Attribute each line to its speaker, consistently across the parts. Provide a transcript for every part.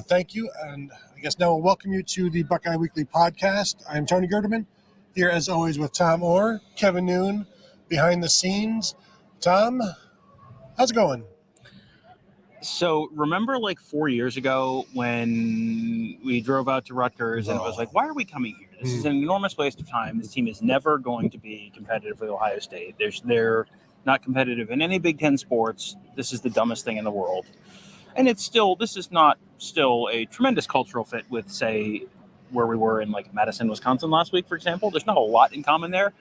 Speaker 1: Thank you, and I guess now we'll welcome you to the Buckeye Weekly Podcast. I'm Tony Gerdeman, here as always with Tom Orr, Kevin Noon, behind the scenes. Tom, how's it going?
Speaker 2: So remember like 4 years ago when we drove out to Rutgers and it was like, why are we coming here? This is an enormous waste of time. This team is never going to be competitive with Ohio State. They're not competitive in any Big Ten sports. This is the dumbest thing in the world. And this is not still a tremendous cultural fit with, say, where we were in like Madison, Wisconsin last week, for example. There's not a lot in common there.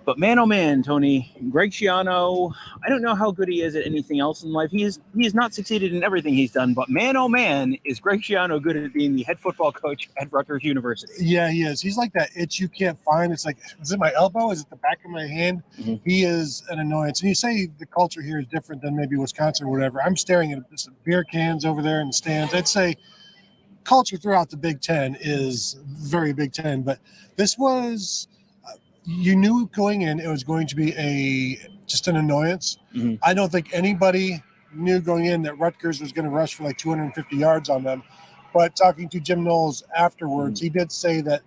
Speaker 2: But man, oh man, Tony, Greg Schiano, I don't know how good he is at anything else in life. He has not succeeded in everything he's done, but man, oh man, is Greg Schiano good at being the head football coach at Rutgers University.
Speaker 1: Yeah, he is. He's like that itch you can't find. It's like, is it my elbow? Is it the back of my hand? Mm-hmm. He is an annoyance. And you say the culture here is different than maybe Wisconsin or whatever. I'm staring at some beer cans over there in the stands. I'd say culture throughout the Big Ten is very Big Ten, but this was... You knew going in it was going to be just an annoyance. Mm-hmm. I don't think anybody knew going in that Rutgers was going to rush for like 250 yards on them. But talking to Jim Knowles afterwards, he did say that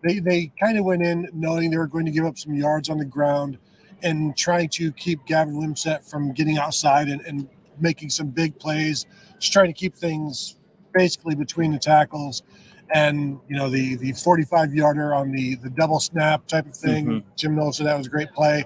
Speaker 1: they kind of went in knowing they were going to give up some yards on the ground and trying to keep Gavin Wimsatt from getting outside and making some big plays, just trying to keep things basically between the tackles. And, you know, the 45-yarder on the double snap type of thing, mm-hmm. Jim Knowles said that was a great play.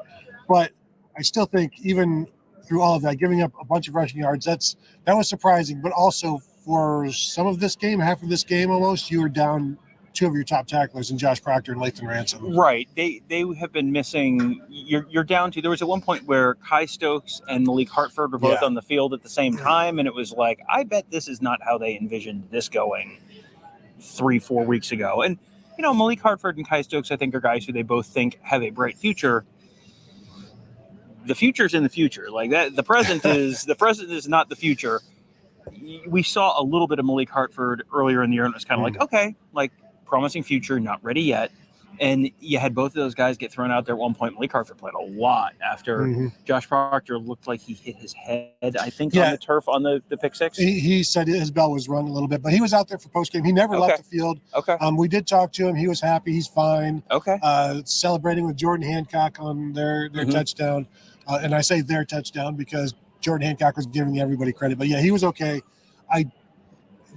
Speaker 1: But I still think even through all of that, giving up a bunch of rushing yards, that was surprising. But also for some of this game, half of this game almost, you were down two of your top tacklers in Josh Proctor and Lathan Ransom.
Speaker 2: Right. They have been missing. You're down to – there was at one point where Kai Stokes and Malik Hartford were both on the field at the same time, and it was like, I bet this is not how they envisioned this going 3-4 weeks ago. And, you know, Malik Hartford and Kai Stokes, I think, are guys who they both think have a bright future. The future's in the future. Like that, the present is not the future. We saw a little bit of Malik Hartford earlier in the year, and it was kind of like, okay, like promising future, not ready yet. And you had both of those guys get thrown out there at one point. Malik Hartford played a lot after Josh Proctor looked like he hit his head, I think, on the turf on the pick six.
Speaker 1: He said his bell was rung a little bit, but he was out there for postgame. He never left the field.
Speaker 2: Okay.
Speaker 1: We did talk to him. He was happy. He's fine.
Speaker 2: Okay.
Speaker 1: Celebrating with Jordan Hancock on their touchdown. And I say their touchdown because Jordan Hancock was giving everybody credit. But, yeah, he was okay.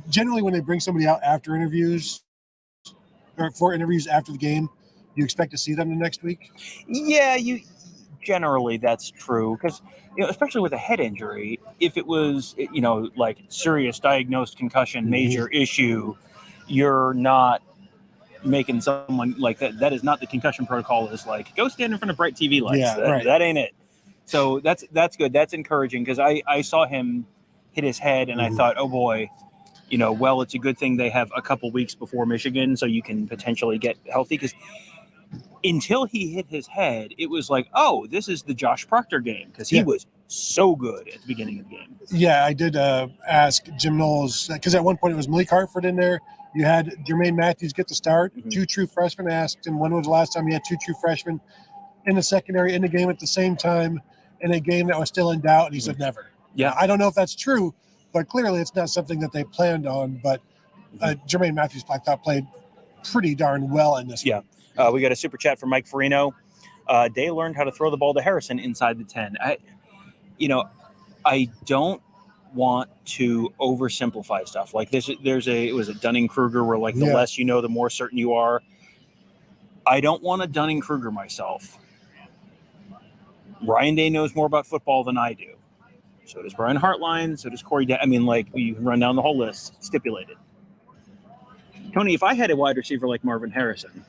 Speaker 1: Generally, when they bring somebody out after interviews – or for interviews after the game, you expect to see them the next week?
Speaker 2: Yeah, generally that's true because, you know, especially with a head injury, if it was, you know, like serious diagnosed concussion, major issue, you're not making someone like that. That is not the concussion protocol. Is like go stand in front of bright TV lights.
Speaker 1: Yeah,
Speaker 2: that ain't it. So that's good. That's encouraging because I saw him hit his head and I thought, oh boy. You know, well, it's a good thing they have a couple weeks before Michigan so you can potentially get healthy because until he hit his head, it was like, oh, this is the Josh Proctor game because he was so good at the beginning of the game.
Speaker 1: Yeah, I did ask Jim Knowles because at one point it was Malik Hartford in there. You had Jermaine Matthews get the start, two true freshmen. I asked him when was the last time he had two true freshmen in the secondary in the game at the same time in a game that was still in doubt, and he said never.
Speaker 2: Yeah,
Speaker 1: I don't know if that's true. But clearly it's not something that they planned on. But Jermaine Matthews, I thought, played pretty darn well in this
Speaker 2: game. We got a super chat from Mike Farino. Day learned how to throw the ball to Harrison inside the 10. I don't want to oversimplify stuff. Like it was a Dunning-Kruger where like the less you know, the more certain you are. I don't want to Dunning-Kruger myself. Ryan Day knows more about football than I do. So does Brian Hartline. So does Corey. I mean, like, you can run down the whole list, stipulated. Tony, if I had a wide receiver like Marvin Harrison,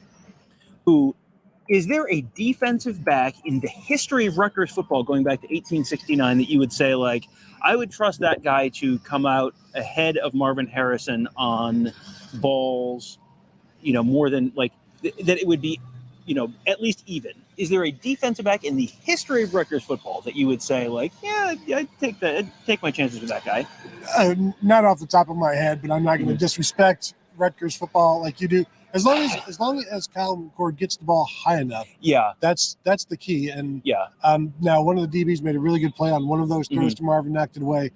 Speaker 2: is there a defensive back in the history of Rutgers football going back to 1869 that you would say, like, I would trust that guy to come out ahead of Marvin Harrison on balls, you know, more than, like, that it would be, you know, at least even? Is there a defensive back in the history of Rutgers football that you would say, like, yeah, I'd take my chances with that guy?
Speaker 1: Not off the top of my head, but I'm not going to disrespect Rutgers football like you do. As long as Kyle McCord gets the ball high enough, that's the key. And now one of the DBs made a really good play on one of those throws to Marvin, knocked it away.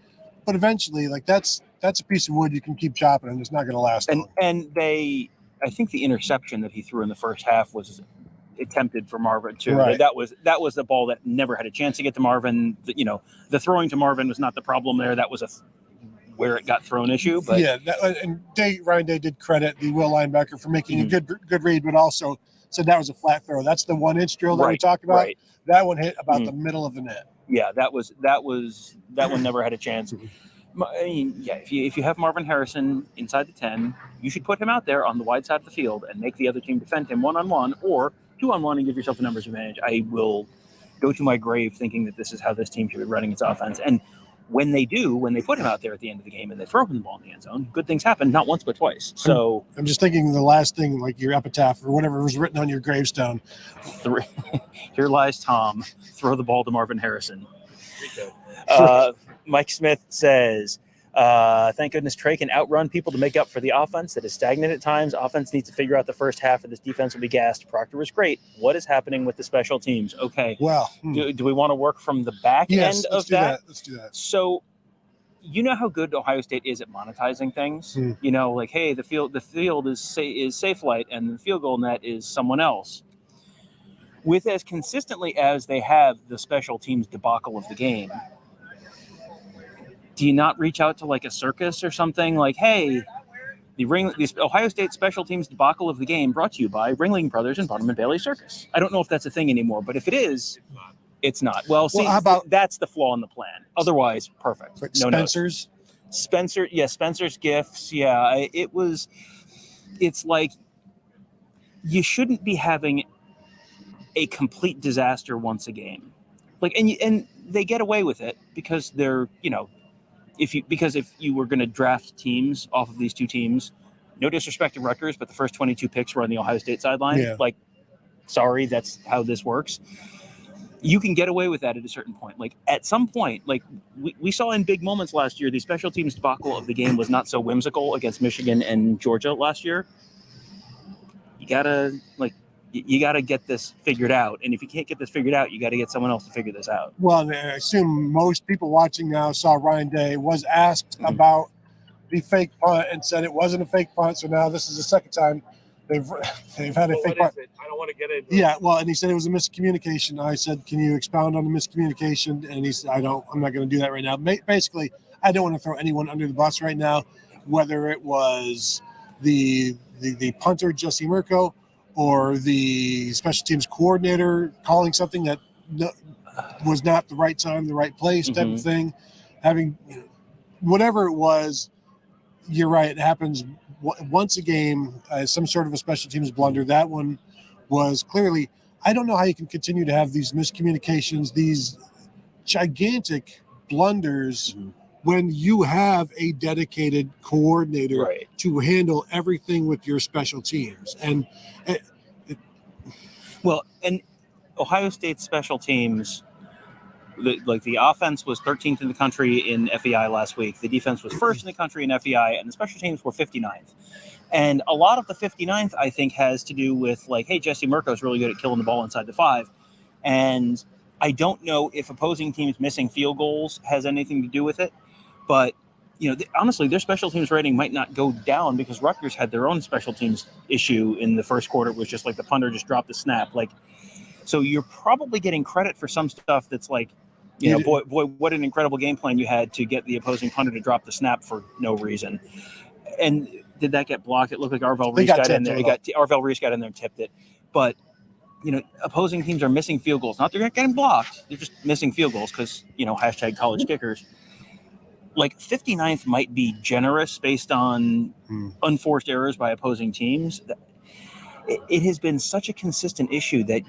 Speaker 1: But eventually, like that's that's a piece of wood you can keep chopping, and it's not going to last long.
Speaker 2: And I think the interception that he threw in the first half was attempted for Marvin too.
Speaker 1: Right.
Speaker 2: That was the ball that never had a chance to get to Marvin. The throwing to Marvin was not the problem there. That was where it got thrown issue. But
Speaker 1: yeah, Ryan Day did credit the Will linebacker for making a good read, but also said that was a flat throw. That's the 1-inch drill that we talked about.
Speaker 2: Right.
Speaker 1: That one hit about the middle of the net.
Speaker 2: Yeah, that one never had a chance. I mean, yeah, if you have Marvin Harrison inside the 10, you should put him out there on the wide side of the field and make the other team defend him 1-on-1 or 2-on-1 and give yourself a numbers advantage. I will go to my grave thinking that this is how this team should be running its offense. And when they put him out there at the end of the game and they throw him the ball in the end zone, good things happen, not once but twice. So
Speaker 1: I'm just thinking the last thing, like your epitaph or whatever was written on your gravestone.
Speaker 2: Here lies Tom. Throw the ball to Marvin Harrison. Mike Smith says, thank goodness Trey can outrun people to make up for the offense that is stagnant at times. Offense needs to figure out the first half of this defense will be gassed. Proctor was great. What is happening with the special teams? Okay.
Speaker 1: Well,
Speaker 2: do we want to work from the back end of that?
Speaker 1: Let's do that.
Speaker 2: So, you know how good Ohio State is at monetizing things? You know, like, hey, the field is Safe Light and the field goal net is someone else. With as consistently as they have the special teams debacle of the game, do you not reach out to like a circus or something like, hey, the Ohio State special teams debacle of the game brought to you by Ringling Brothers and Barnum and Bailey Circus? I don't know if that's a thing anymore, but if it is, it's not. Well, see,
Speaker 1: how about,
Speaker 2: that's the flaw in the plan. Otherwise, perfect. No
Speaker 1: Spencer's?
Speaker 2: Spencer's gifts. Yeah, it's like you shouldn't be having a complete disaster once a game. Like, and they get away with it because they're, if you were going to draft teams off of these two teams, no disrespect to Rutgers, but the first 22 picks were on the Ohio State sideline.
Speaker 1: Yeah.
Speaker 2: Like, sorry, that's how this works. You can get away with that at a certain point. Like, at some point, like we saw in big moments last year, the special teams debacle of the game was not so whimsical against Michigan and Georgia last year. You gotta get this figured out. And if you can't get this figured out, you got to get someone else to figure this out.
Speaker 1: Well, I assume most people watching now saw Ryan Day was asked about the fake punt and said it wasn't a fake punt. So now this is the second time they've had a fake punt.
Speaker 3: I don't want to get into
Speaker 1: Yeah, well, and he said it was a miscommunication. I said, can you expound on the miscommunication? And he said, I'm not going to do that right now. Basically, I don't want to throw anyone under the bus right now, whether it was the punter, Jesse Mirko, or the special teams coordinator calling something that was not the right time, the right place type of thing. Having whatever it was, you're right. It happens once a game, some sort of a special teams blunder. That one was clearly, I don't know how you can continue to have these miscommunications, these gigantic blunders when you have a dedicated coordinator to handle everything with your special teams. And
Speaker 2: and Ohio State special teams, the offense was 13th in the country in FEI last week. The defense was first in the country in FEI, and the special teams were 59th. And a lot of the 59th, I think, has to do with like, hey, Jesse Mirko is really good at killing the ball inside the 5. And I don't know if opposing teams missing field goals has anything to do with it. But, honestly, their special teams rating might not go down because Rutgers had their own special teams issue in the first quarter. It was just like the punter just dropped the snap. Like, so you're probably getting credit for some stuff that's like, boy, what an incredible game plan you had to get the opposing punter to drop the snap for no reason. And did that get blocked? It looked like Arvell Reese got in there. Arvell Reese got in there and tipped it. But, opposing teams are missing field goals. Not they're not getting blocked. They're just missing field goals because, hashtag college kickers. Like 59th might be generous based on unforced errors by opposing teams. It has been such a consistent issue that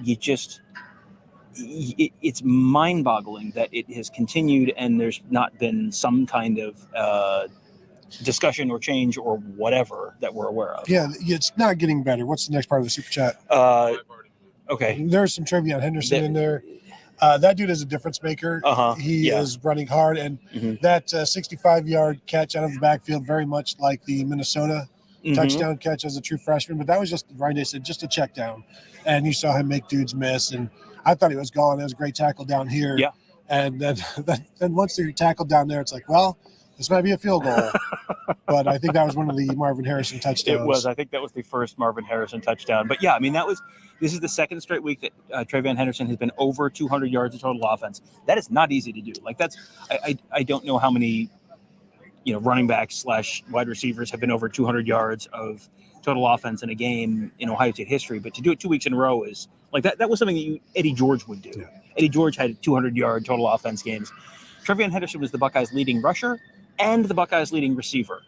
Speaker 2: it's mind-boggling that it has continued and there's not been some kind of discussion or change or whatever that we're aware of.
Speaker 1: Yeah, it's not getting better. What's the next part of the super chat?
Speaker 2: Okay.
Speaker 1: There's some TreVeyon Henderson in there. That dude is a difference maker. He is running hard, and that 65-yard catch out of the backfield, very much like the Minnesota touchdown catch as a true freshman. But that was just, Ryan Day said, just a check down. And you saw him make dudes miss, and I thought he was gone. It was a great tackle down here.
Speaker 2: Yeah.
Speaker 1: And then once they're tackled down there, it's like, well, This might be a field goal, but I think that was one of the Marvin Harrison touchdowns.
Speaker 2: It was. I think that was the first Marvin Harrison touchdown. But yeah, I mean, this is the second straight week that TreVeyon Henderson has been over 200 yards of total offense. That is not easy to do. Like I don't know how many, running backs / wide receivers have been over 200 yards of total offense in a game in Ohio State history. But to do it 2 weeks in a row is like that was something that Eddie George would do. Yeah. Eddie George had 200-yard total offense games. TreVeyon Henderson was the Buckeyes' leading rusher and the Buckeyes' leading receiver.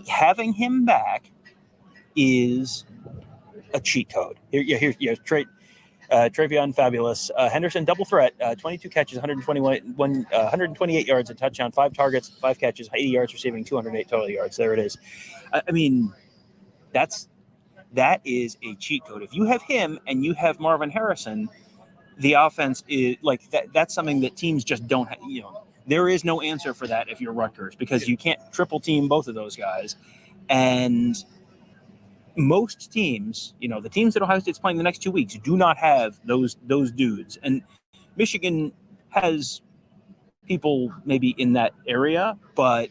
Speaker 2: Having him back is a cheat code. Here's TreVeyon fabulous. Henderson double threat, 22 catches, 128 yards, a touchdown, 5 targets, 5 catches, 80 yards receiving, 208 total yards. There it is. I mean, that is a cheat code. If you have him and you have Marvin Harrison, the offense is like that. That's something that teams just don't have. There is no answer for that if you're Rutgers, because you can't triple team both of those guys. And most teams, the teams that Ohio State's playing the next 2 weeks do not have those dudes. And Michigan has people maybe in that area, but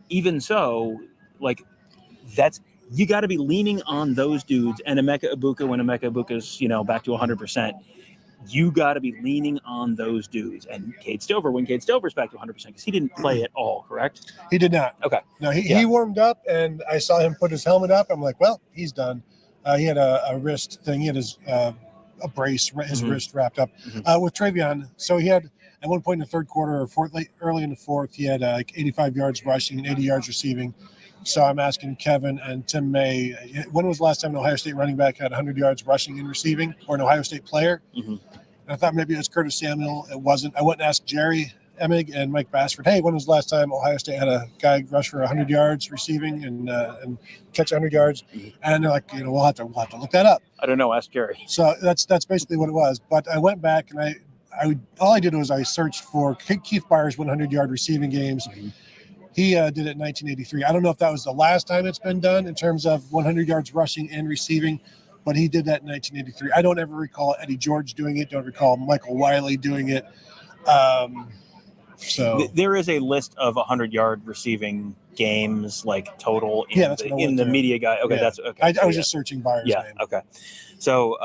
Speaker 2: even so, like you got to be leaning on those dudes. And Emeka Egbuka, when Emeka Egbuka's, back to 100%, you got to be leaning on those dudes. And Cade Stover, when Cade Stover's back to 100%, because he didn't play at all, correct?
Speaker 1: He did not.
Speaker 2: Okay.
Speaker 1: No, he warmed up, and I saw him put his helmet up. I'm like, well, he's done. He had a wrist thing. He had his a brace, his wrist wrapped up. With TreVeyon, so he had at one point in the third quarter or early in the fourth, he had like 85 yards rushing and 80 yards receiving. So I'm asking Kevin and Tim May, when was the last time an Ohio State running back had 100 yards rushing and receiving, or an Ohio State player? And I thought maybe it was Curtis Samuel. It wasn't. I went and asked Jerry Emig and Mike Bassford, hey, when was the last time Ohio State had a guy rush for 100 yards receiving and catch 100 yards? And they're like, we'll have to look that up.
Speaker 2: I don't know. Ask Jerry.
Speaker 1: So that's basically what it was. But I went back and all I did was I searched for Keith Byers 100-yard receiving games. He did it in 1983. I don't know if that was the last time it's been done in terms of 100 yards rushing and receiving, but he did that in 1983. I don't ever recall Eddie George doing it. Don't recall Michael Wiley doing it. So
Speaker 2: there is a list of 100-yard receiving games, like total in the media guide. Okay, that's okay.
Speaker 1: I was just searching Byers' name.
Speaker 2: Okay. So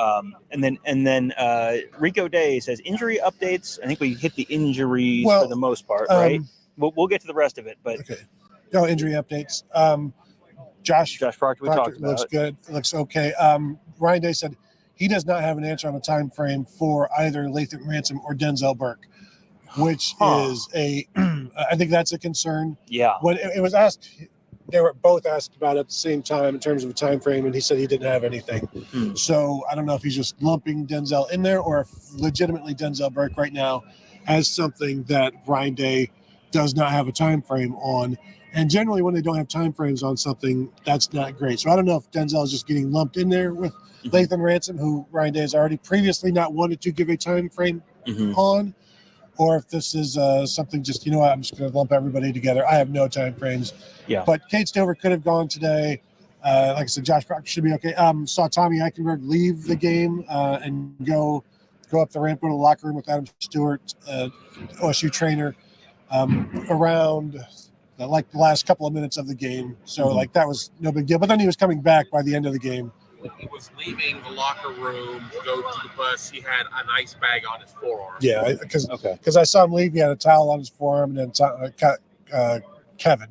Speaker 2: and then Rico Day says injury updates. I think we hit the injuries for the most part, right? We'll get to the rest of it, but
Speaker 1: okay. No injury updates. Josh
Speaker 2: Proctor, we talked about
Speaker 1: looks good. It looks okay. Ryan Day said he does not have an answer on a time frame for either Lathan Ransom or Denzel Burke, which is I think that's a concern.
Speaker 2: Yeah.
Speaker 1: When it was asked, they were both asked about it at the same time in terms of a time frame, and he said he didn't have anything. So I don't know if he's just lumping Denzel in there, or if legitimately Denzel Burke right now has something that Ryan Day does not have a time frame on. And generally when they don't have time frames on something, that's not great. So I don't know if Denzel is just getting lumped in there with Lathan Ransom, who Ryan Day has already previously not wanted to give a time frame on, or if this is something just, I'm just going to lump everybody together. I have no time frames.
Speaker 2: Yeah.
Speaker 1: But Cade Stover could have gone today. Like I said, Josh Proctor should be okay. Saw Tommy Eichenberg leave the game and go up the ramp, go to the locker room with Adam Stewart, OSU trainer, around the last couple of minutes of the game. So that was no big deal. But then he was coming back by the end of the game.
Speaker 3: When he was leaving the locker room to go to the bus, he had an ice bag on his forearm.
Speaker 1: Yeah, because I saw him leave. He had a towel on his forearm, and then Kevin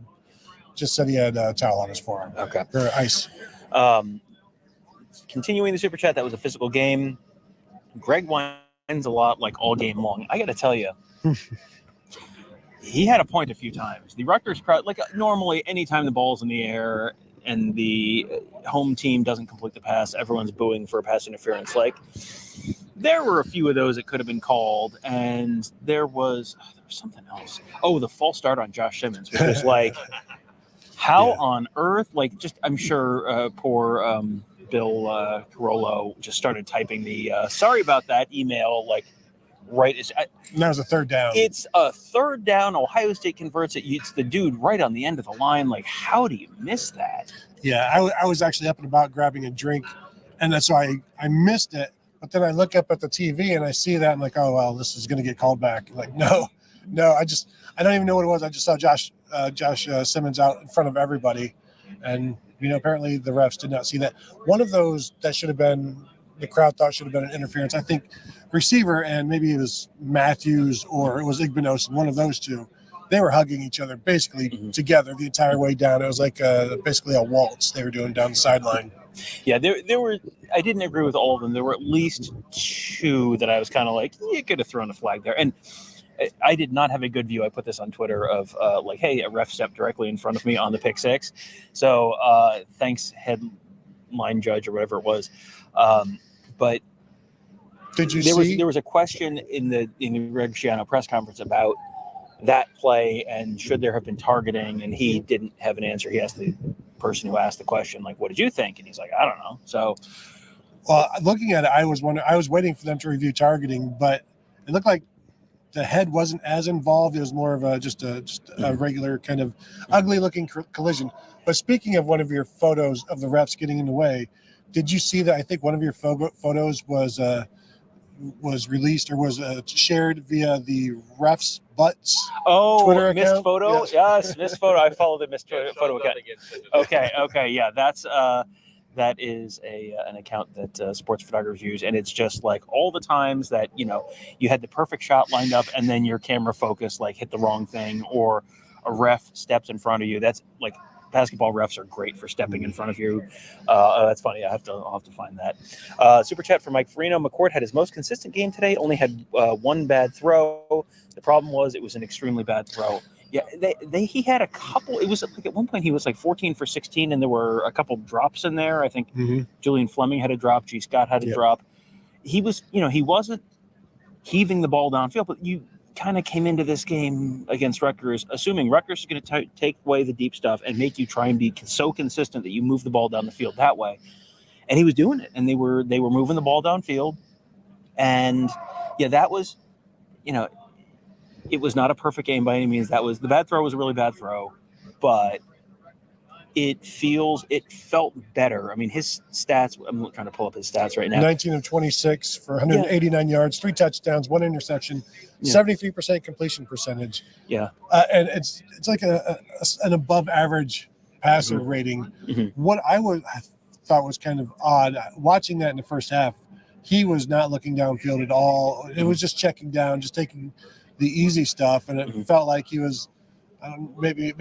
Speaker 1: just said he had a towel on his forearm.
Speaker 2: Okay.
Speaker 1: Or ice.
Speaker 2: Continuing the super chat, that was a physical game. Greg whines a lot, like all game long. I got to tell you. He had a point a few times. The Rutgers crowd, like normally, anytime the ball's in the air and the home team doesn't complete the pass, everyone's booing for pass interference. Like, there were a few of those that could have been called, and there was something else. Oh, the false start on Josh Simmons, which was like, how on earth? Like, just I'm sure poor Bill Carollo just started typing the sorry about that email, like. Right,
Speaker 1: that was a third down.
Speaker 2: It's a third down. Ohio State converts it. It's the dude right on the end of the line. Like, how do you miss that?
Speaker 1: Yeah, I was actually up and about grabbing a drink, and that's why I missed it. But then I look up at the TV and I see that. I'm like, oh well, this is going to get called back. I'm like, no, No, I don't even know what it was. I just saw Josh Simmons out in front of everybody, and apparently the refs did not see that. One of those that should have been, the crowd thought should have been an interference. I think receiver, and maybe it was Matthews or it was Igbenos, one of those two. They were hugging each other basically together the entire way down. It was like basically a waltz they were doing down the sideline.
Speaker 2: Yeah, there were. I didn't agree with all of them. There were at least two that I was kind of like, you could have thrown a flag there. And I did not have a good view. I put this on Twitter of like, hey, a ref stepped directly in front of me on the pick six. So thanks, headline judge or whatever it was. But
Speaker 1: did you see?
Speaker 2: There was a question in the Greg Schiano press conference about that play and should there have been targeting, and he didn't have an answer. He asked the person who asked the question, like, what did you think? And he's like, I don't know. So,
Speaker 1: well, looking at it, I was waiting for them to review targeting, but it looked like the head wasn't as involved. It was more of just a regular kind of ugly looking collision. But speaking of one of your photos of the refs getting in the way, did you see that? I think one of your photos was released or was shared via the refs' butts.
Speaker 2: Oh,
Speaker 1: Twitter
Speaker 2: missed
Speaker 1: account?
Speaker 2: photo? Yes, missed photo. I followed the missed photo account. Okay, yeah, that is an account that sports photographers use, and it's just like all the times that you had the perfect shot lined up, and then your camera focus like hit the wrong thing, or a ref steps in front of you. That's like basketball refs are great for stepping in front of you. That's funny. I'll have to find that. Super chat from Mike Farino. McCord had his most consistent game today. Only had one bad throw. The problem was it was an extremely bad throw. Yeah, he had a couple. It was like at one point he was like 14 for 16, and there were a couple drops in there. I think Julian Fleming had a drop. G. Scott had a drop. He was, he wasn't heaving the ball downfield, but you kind of came into this game against Rutgers assuming Rutgers is going to take away the deep stuff and make you try and be so consistent that you move the ball down the field that way. And he was doing it, and they were moving the ball downfield. And yeah, that was, it was not a perfect game by any means. The bad throw was a really bad throw, but it felt better. I mean, his stats, I'm trying to pull up his stats right now.
Speaker 1: 19 of 26 for 189 yards, 3 touchdowns, 1 interception, 73% completion percentage.
Speaker 2: Yeah.
Speaker 1: And it's like an above average passer rating. What I thought was kind of odd, watching that in the first half, he was not looking downfield at all. It was just checking down, just taking the easy stuff. And it felt like he was, maybe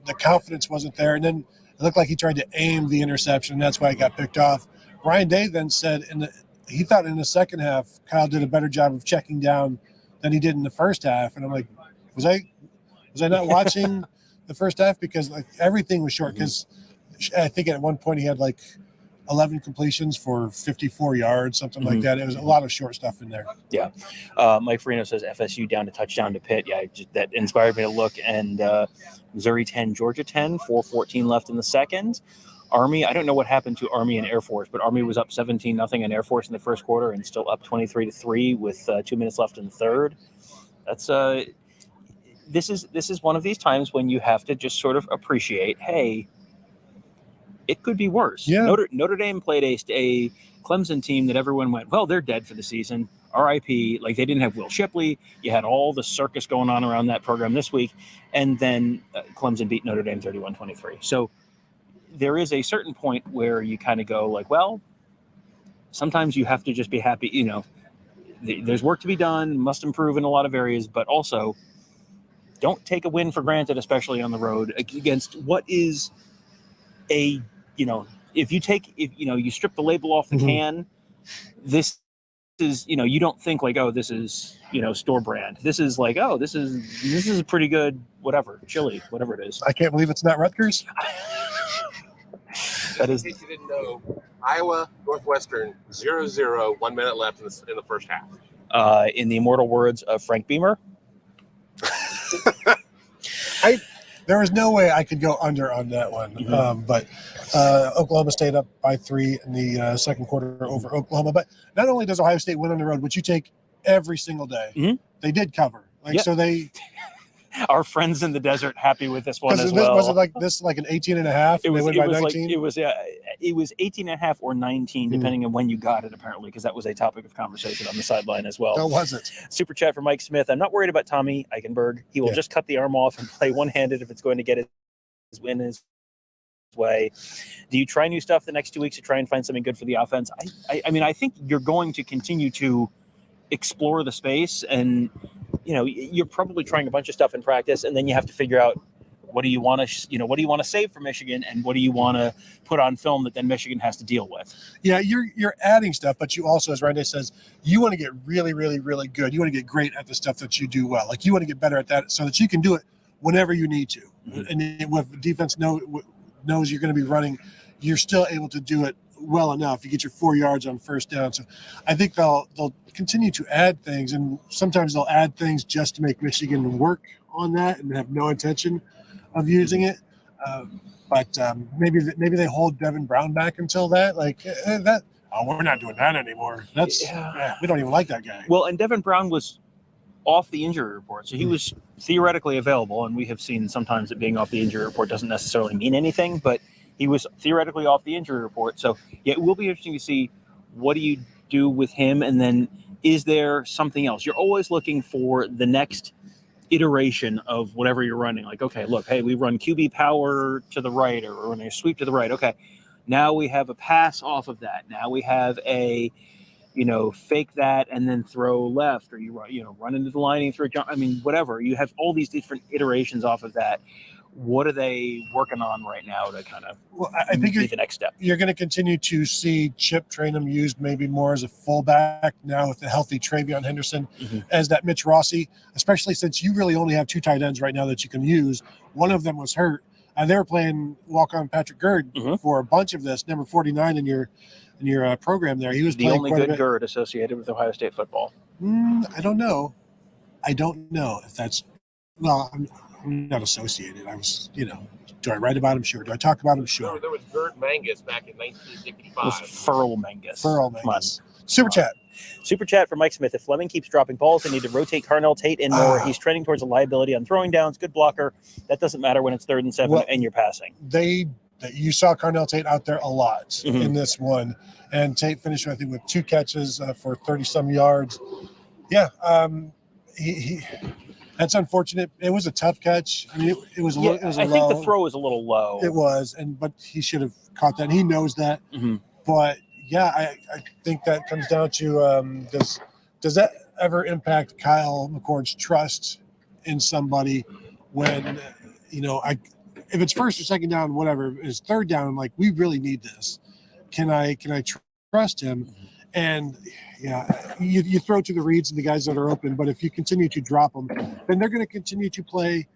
Speaker 1: the confidence wasn't there. And then it looked like he tried to aim the interception. That's why he got picked off. Ryan Day then said he thought in the second half, Kyle did a better job of checking down than he did in the first half. And I'm like, was I not watching the first half? Because like everything was short. Because I think at one point he had like 11 completions for 54 yards, something like that. It was a lot of short stuff in there.
Speaker 2: Yeah. Mike Farino says FSU down to touchdown to Pitt. Yeah, that inspired me to look. And Missouri 10, Georgia 10, 4:14 left in the second. Army, I don't know what happened to Army and Air Force, but Army was up 17-0 in Air Force in the first quarter and still up 23-3 with 2 minutes left in the third. That's this is one of these times when you have to just sort of appreciate, hey, it could be worse.
Speaker 1: Yeah.
Speaker 2: Notre Dame played a Clemson team that everyone went, well, they're dead for the season. RIP. Like, they didn't have Will Shipley. You had all the circus going on around that program this week. And then Clemson beat Notre Dame 31-23. So there is a certain point where you kind of go like, well, sometimes you have to just be happy. There's work to be done, must improve in a lot of areas, but also don't take a win for granted, especially on the road against what is if you strip the label off the can, this is, you don't think like, oh, this is, store brand. This is like, oh, this is a pretty good, whatever, chili, whatever it is.
Speaker 1: I can't believe it's not Rutgers.
Speaker 2: That is.
Speaker 3: In case you didn't know, Iowa Northwestern 0-0, 1 minute left in the first half.
Speaker 2: In the immortal words of Frank Beamer.
Speaker 1: There was no way I could go under on that one. But Oklahoma State up by 3 in the second quarter over Oklahoma. But not only does Ohio State win on the road, which you take every single day, they did cover. So they.
Speaker 2: Our friends in the desert happy with this one as
Speaker 1: well.
Speaker 2: Was
Speaker 1: it like an 18 and a half?
Speaker 2: It was,
Speaker 1: they win by 19?
Speaker 2: It was it was 18.5 or 19, depending on when you got it, apparently, because that was a topic of conversation on the sideline as well.
Speaker 1: That was it.
Speaker 2: Super chat from Mike Smith. I'm not worried about Tommy Eichenberg. He will just cut the arm off and play one-handed if it's going to get his win his way. Do you try new stuff the next 2 weeks to try and find something good for the offense? I mean, I think you're going to continue to explore the space, and you're probably trying a bunch of stuff in practice, and then you have to figure out what do you want to save for Michigan, and what do you want to put on film that then Michigan has to deal with.
Speaker 1: Yeah, you're adding stuff, but you also, as Randy says, you want to get really, really, really good. You want to get great at the stuff that you do well. Like, you want to get better at that so that you can do it whenever you need to. And if defense knows you're going to be running, you're still able to do it well enough. You get your 4 yards on first down. So I think they'll continue to add things, and sometimes they'll add things just to make Michigan work on that and have no intention of using it. But maybe they hold Devin Brown back until that. We're not doing that anymore. We don't even like that guy.
Speaker 2: Well, and Devin Brown was off the injury report, so he was theoretically available, and we have seen sometimes that being off the injury report doesn't necessarily mean anything, but he was theoretically off the injury report. So it will be interesting to see what do you do with him, and then is there something else? You're always looking for the next iteration of whatever you're running. Like, okay, look, hey, we run QB power to the right, or we're running a sweep to the right. Okay, now we have a pass off of that. Now we have a fake that and then throw left, or you run into the line and throw jump. I mean, whatever. You have all these different iterations off of that. What are they working on right now to kind of
Speaker 1: I think
Speaker 2: be the next step?
Speaker 1: You're going to continue to see Chip Trainum used maybe more as a fullback now with the healthy TreVeyon Henderson as that Mitch Rossi, especially since you really only have two tight ends right now that you can use. One of them was hurt. They were playing walk-on Patrick Gerd for a bunch of this, number 49 in your program there. He was
Speaker 2: the only good Gerd associated with Ohio State football.
Speaker 1: I don't know if that's – well, I'm not associated. I was, do I write about him? Sure. Do I talk about him? Sure.
Speaker 3: There was Gerd Mangus back in 1965.
Speaker 2: It was Furl Mangus. Super chat from Mike Smith. If Fleming keeps dropping balls, they need to rotate Carnell Tate in more. He's trending towards a liability on throwing downs. Good blocker. That doesn't matter when it's 3rd and 7 and you're passing.
Speaker 1: You saw Carnell Tate out there a lot in this one, and Tate finished, I think, with 2 catches for 30-some yards. Yeah, he that's unfortunate. It was a tough catch. I mean, it was. I
Speaker 2: think the throw was a little low.
Speaker 1: It was, but he should have caught that. He knows that. But yeah, I think that comes down to does that ever impact Kyle McCord's trust in somebody when if it's 1st or 2nd down, whatever, it's 3rd down, like, we really need this. Can I trust him? And you throw to the reads and the guys that are open, but if you continue to drop them, then they're going to continue to play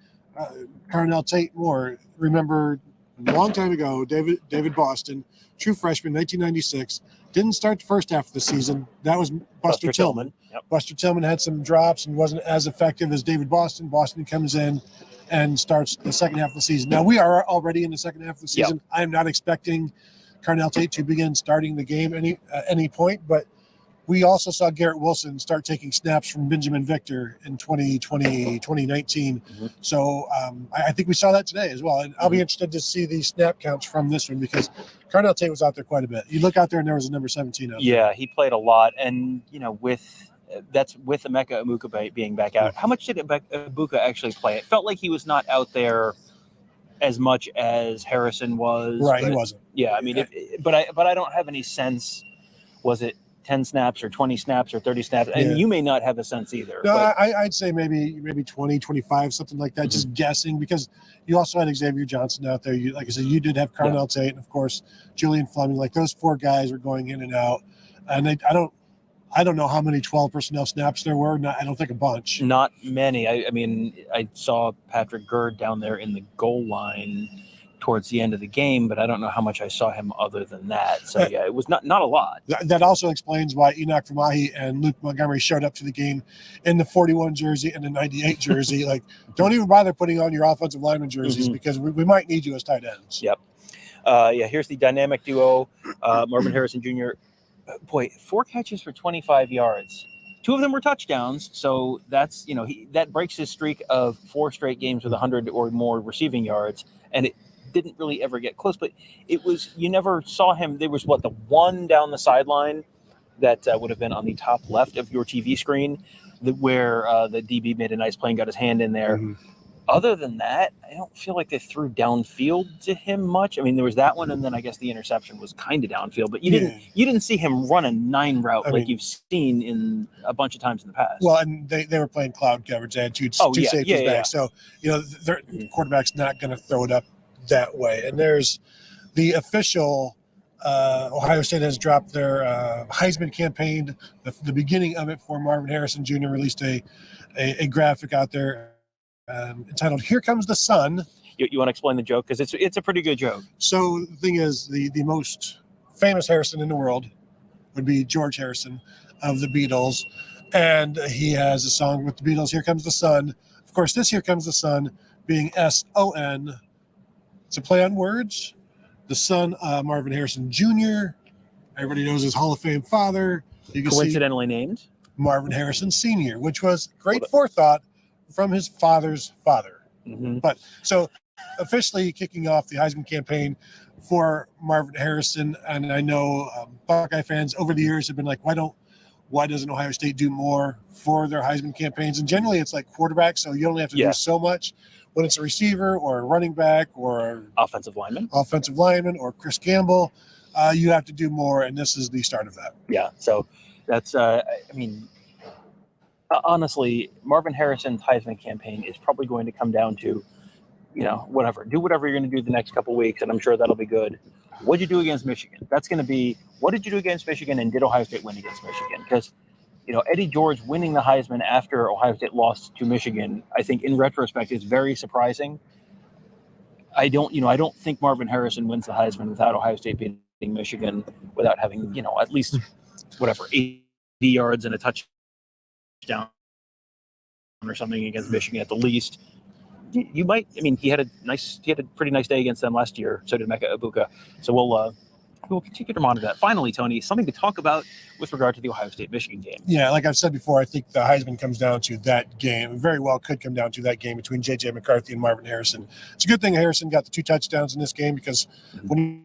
Speaker 1: Carnell Tate more. Remember, a long time ago, David Boston, true freshman, 1996, didn't start the first half of the season. That was Buster Tillman.
Speaker 2: Yep.
Speaker 1: Buster Tillman had some drops and wasn't as effective as David Boston. Boston comes in and starts the second half of the season. Now, we are already in the second half of the season. I am not expecting Carnell Tate to begin starting the game any point, but we also saw Garrett Wilson start taking snaps from Benjamin Victor in 2019. So I think we saw that today as well. And I'll be interested to see the snap counts from this one, because Carnell Tate was out there quite a bit. You look out there and there was a number 17 out there.
Speaker 2: Yeah, he played a lot. And, with Emeka Egbuka being back out, how much did Egbuka actually play? It felt like he was not out there as much as Harrison was.
Speaker 1: Right, he wasn't.
Speaker 2: Yeah, I mean, but I don't have any sense. Was it 10 snaps or 20 snaps or 30 snaps? And you may not have a sense either.
Speaker 1: No, I'd say maybe 20, 25, something like that, just guessing, because you also had Xavier Johnson out there. Like I said, you did have Carnell Tate, and, of course, Julian Fleming. Like, those 4 guys are going in and out. And I don't know how many 12 personnel snaps there were. I don't think a bunch.
Speaker 2: Not many. I mean, I saw Patrick Gerd down there in the goal line towards the end of the game, but I don't know how much I saw him other than that. So, it was not a lot.
Speaker 1: That also explains why Enoch Famahi and Luke Montgomery showed up to the game in the 41 jersey and the 98 jersey. Like, don't even bother putting on your offensive lineman jerseys, because we might need you as tight ends.
Speaker 2: Yep. Here's the dynamic duo, Marvin Harrison Jr. Boy, 4 catches for 25 yards. 2 of them were touchdowns, so that's that breaks his streak of 4 straight games with 100 or more receiving yards, and it didn't really ever get close. But it was, you never saw him. There was the one down the sideline that would have been on the top left of your TV screen, where the DB made a nice play and got his hand in there.
Speaker 1: Mm-hmm.
Speaker 2: Other than that, I don't feel like they threw downfield to him much. I mean, there was that one, and then I guess the interception was kind of downfield. But you didn't see him run a 9 route you've seen in a bunch of times in the past.
Speaker 1: Well, and they were playing cloud coverage. They had two safeties back. So, their quarterback's not going to throw it up that way. And there's the official Ohio State has dropped their Heisman campaign. The beginning of it for Marvin Harrison Jr. released a graphic out there entitled "Here Comes the Sun."
Speaker 2: You want to explain the joke? Because it's a pretty good joke.
Speaker 1: So the thing is, the most famous Harrison in the world would be George Harrison of the Beatles. And he has a song with the Beatles, "Here Comes the Sun." Of course, this "Here Comes the Sun" being S-O-N. It's a play on words. The son, Marvin Harrison Jr., everybody knows his Hall of Fame father. You can
Speaker 2: coincidentally named
Speaker 1: Marvin Harrison Sr., which was great forethought from his father's father.
Speaker 2: Mm-hmm.
Speaker 1: But so officially kicking off the Heisman campaign for Marvin Harrison. And I know Buckeye fans over the years have been like, why doesn't Ohio State do more for their Heisman campaigns? And generally it's like quarterback, so you only have to do so much. When it's a receiver or a running back or
Speaker 2: offensive lineman
Speaker 1: or Chris Gamble, you have to do more. And this is the start of that.
Speaker 2: Yeah. So that's, honestly, Marvin Harrison's Heisman campaign is probably going to come down to, whatever. Do whatever you're going to do the next couple of weeks, and I'm sure that'll be good. What did you do against Michigan? That's going to be, what did you do against Michigan, and did Ohio State win against Michigan? Because, Eddie George winning the Heisman after Ohio State lost to Michigan, I think in retrospect is very surprising. I don't think Marvin Harrison wins the Heisman without Ohio State beating Michigan, without having, at least 80 yards and a touchdown or something against Michigan at the least. You might. I mean, he had a pretty nice day against them last year. So did Mecca Ibuka. So we'll continue to monitor that. Finally, Tony, something to talk about with regard to the Ohio State-Michigan game.
Speaker 1: Yeah, like I've said before, I think the Heisman comes down to that game. It very well could come down to that game between J.J. McCarthy and Marvin Harrison. It's a good thing Harrison got the 2 touchdowns in this game, because when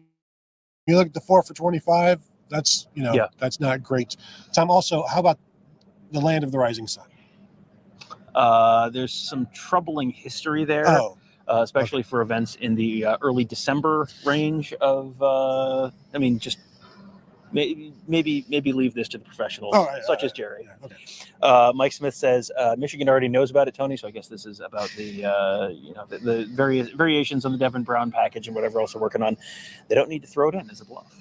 Speaker 1: you look at the 4 for 25, that's that's not great. Tom, also, how about the land of the rising sun?
Speaker 2: There's some troubling history there. Especially for events in the early December range of, just maybe leave this to the professionals, such as Jerry.
Speaker 1: Yeah, okay.
Speaker 2: Mike Smith says Michigan already knows about it, Tony. So I guess this is about the various variations on the Devin Brown package and whatever else they're working on. They don't need to throw it in as a bluff.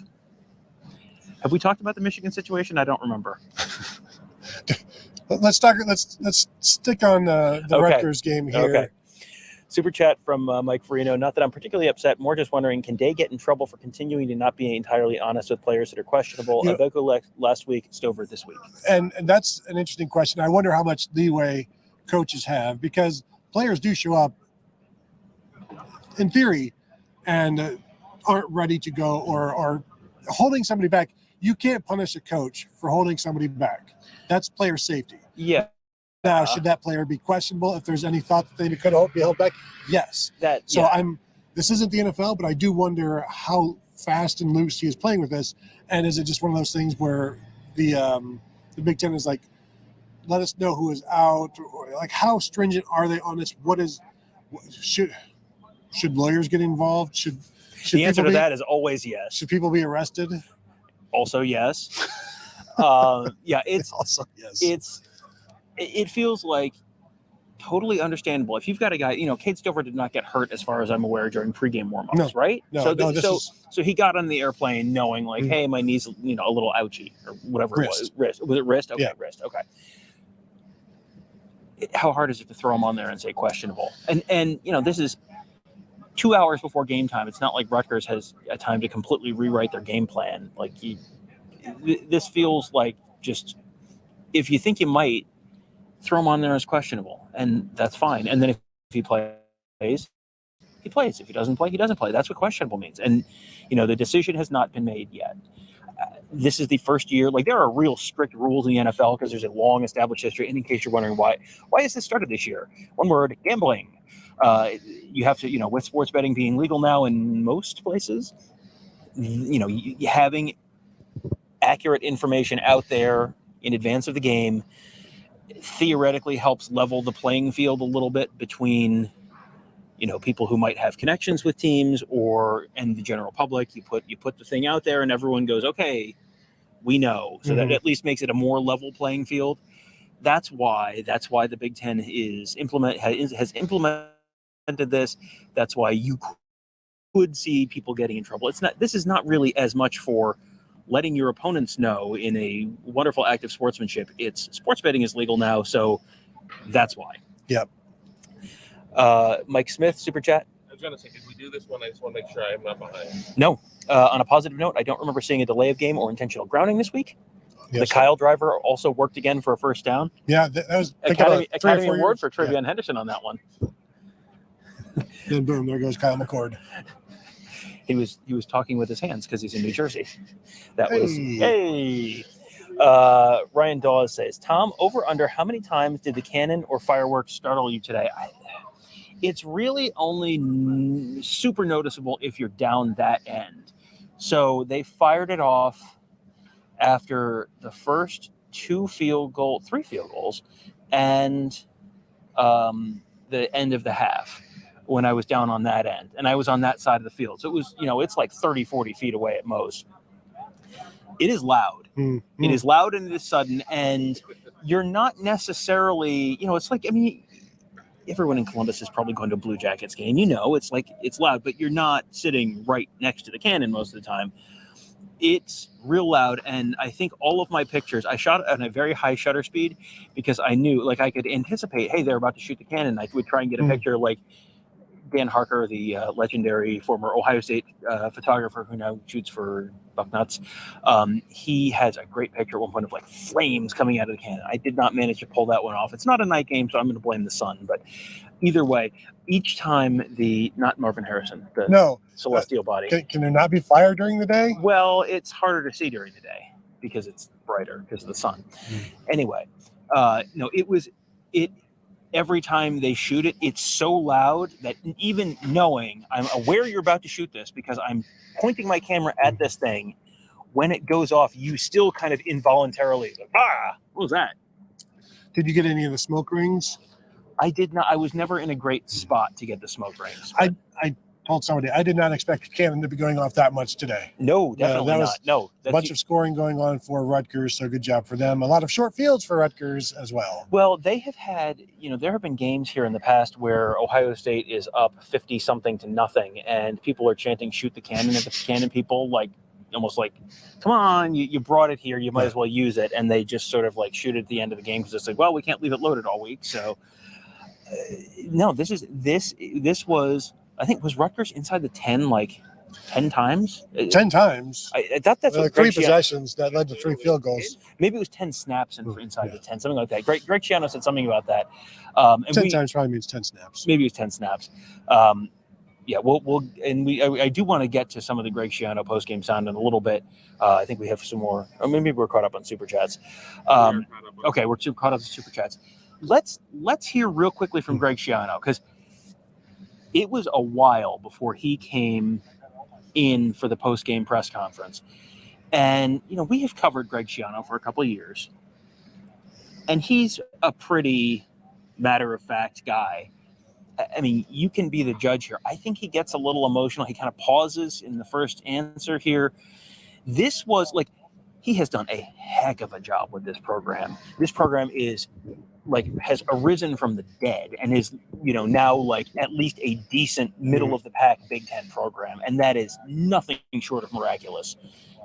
Speaker 2: Have we talked about the Michigan situation? I don't remember.
Speaker 1: Let's stick on the Rutgers game here.
Speaker 2: Okay. Super chat from Mike Farino. Not that I'm particularly upset, more just wondering, can Day get in trouble for continuing to not be entirely honest with players that are questionable? Aveko last week, Stover this week.
Speaker 1: And that's an interesting question. I wonder how much leeway coaches have, because players do show up in theory and aren't ready to go or are holding somebody back. You can't punish a coach for holding somebody back. That's player safety.
Speaker 2: Yeah.
Speaker 1: Now, should that player be questionable if there's any thought that they could be held back? Yes. This isn't the NFL, but I do wonder how fast and loose he is playing with this. And is it just one of those things where the Big Ten is like, let us know who is out, or like how stringent are they on this? Should lawyers get involved? Should
Speaker 2: the answer to that is always yes.
Speaker 1: Should people be arrested?
Speaker 2: Also yes. It's
Speaker 1: also yes.
Speaker 2: It feels like totally understandable. If you've got a guy, Cade Stover did not get hurt as far as I'm aware during pregame warm-ups, right? So he got on the airplane knowing like, hey, my knee's, a little ouchy or whatever it was. Wrist. Was it wrist? Okay, yeah. Wrist. Okay. How hard is it to throw him on there and say questionable? And this is 2 hours before game time. It's not like Rutgers has a time to completely rewrite their game plan. Like this feels like just, if you think you might, throw him on there as questionable, and that's fine. And then if he plays, he plays. If he doesn't play, he doesn't play. That's what questionable means. And, the decision has not been made yet. This is the first year. Like, there are real strict rules in the NFL because there's a long established history. And in case you're wondering why has this started this year? One word: gambling. You have to, with sports betting being legal now in most places, having accurate information out there in advance of the game theoretically helps level the playing field a little bit between people who might have connections with teams and the general public. You put the thing out there and everyone goes, okay, we know. So that at least makes it a more level playing field. That's why the Big Ten has implemented this. That's why you could see people getting in trouble. This is not really as much for letting your opponents know in a wonderful act of sportsmanship. It's sports betting is legal now, so that's why.
Speaker 1: Yep.
Speaker 2: Mike Smith, super chat.
Speaker 3: I was going to say, did we do this one? I just want to make sure I'm not behind.
Speaker 2: No. On a positive note, I don't remember seeing a delay of game or intentional grounding this week. Yes, the Kyle driver also worked again for a first down.
Speaker 1: Yeah, that was
Speaker 2: Academy Award for TreVeyon Henderson on that one.
Speaker 1: Then boom, there goes Kyle McCord.
Speaker 2: He was talking with his hands because he's in New Jersey. That
Speaker 1: hey.
Speaker 2: was hey. Ryan Dawes says, Tom, over under how many times did the cannon or fireworks startle you today? It's really only super noticeable if you're down that end. So they fired it off after the first three field goals, and the end of the half when I was down on that end. And I was on that side of the field. So it was, it's like 30, 40 feet away at most. It is loud. Mm-hmm. It is loud and it is sudden. And you're not necessarily, it's like, everyone in Columbus is probably going to a Blue Jackets game. It's like, it's loud, but you're not sitting right next to the cannon most of the time. It's real loud. And I think all of my pictures, I shot at a very high shutter speed because I knew, I could anticipate, hey, they're about to shoot the cannon. I would try and get a picture like Dan Harker, the legendary former Ohio State photographer who now shoots for Bucknuts. He has a great picture at one point of flames coming out of the cannon. I did not manage to pull that one off. It's not a night game, so I'm going to blame the sun. But either way, each time not Marvin Harrison, the celestial body.
Speaker 1: Can there not be fire during the day?
Speaker 2: Well, it's harder to see during the day because it's brighter because of the sun. Anyway, every time they shoot it, it's so loud that even knowing I'm aware you're about to shoot this because I'm pointing my camera at this thing, when it goes off, you still kind of involuntarily, what was that?
Speaker 1: Did you get any of the smoke rings?
Speaker 2: I did not. I was never in a great spot to get the smoke rings.
Speaker 1: I told somebody I did not expect cannon to be going off that much today.
Speaker 2: No, definitely not. No,
Speaker 1: a bunch of scoring going on for Rutgers, so good job for them. A lot of short fields for Rutgers as well.
Speaker 2: Well, they have had, there have been games here in the past where Ohio State is up 50-something to nothing, and people are chanting "shoot the cannon" at the cannon people, almost like, come on, you brought it here, you might as well use it, and they just sort of shoot it at the end of the game because it's well, we can't leave it loaded all week. So, no, this was. I think was Rutgers inside the 10 10 times?
Speaker 1: 10 times.
Speaker 2: I thought that's what
Speaker 1: three possessions that led to 3 field goals.
Speaker 2: Maybe it was 10 snaps inside the 10, something like that. Greg Schiano said something about that.
Speaker 1: 10 times probably means 10 snaps.
Speaker 2: Maybe it was 10 snaps. I do want to get to some of the Greg Schiano postgame sound in a little bit. I think we have some more, or maybe we're caught up on super chats. Okay, we're caught up on super chats. Let's hear real quickly from Greg Schiano because it was a while before he came in for the post-game press conference. And, we have covered Greg Schiano for a couple of years. And he's a pretty matter-of-fact guy. You can be the judge here. I think he gets a little emotional. He kind of pauses in the first answer here. This was he has done a heck of a job with this program. This program is has arisen from the dead and is, now at least a decent middle of the pack Big Ten program. And that is nothing short of miraculous.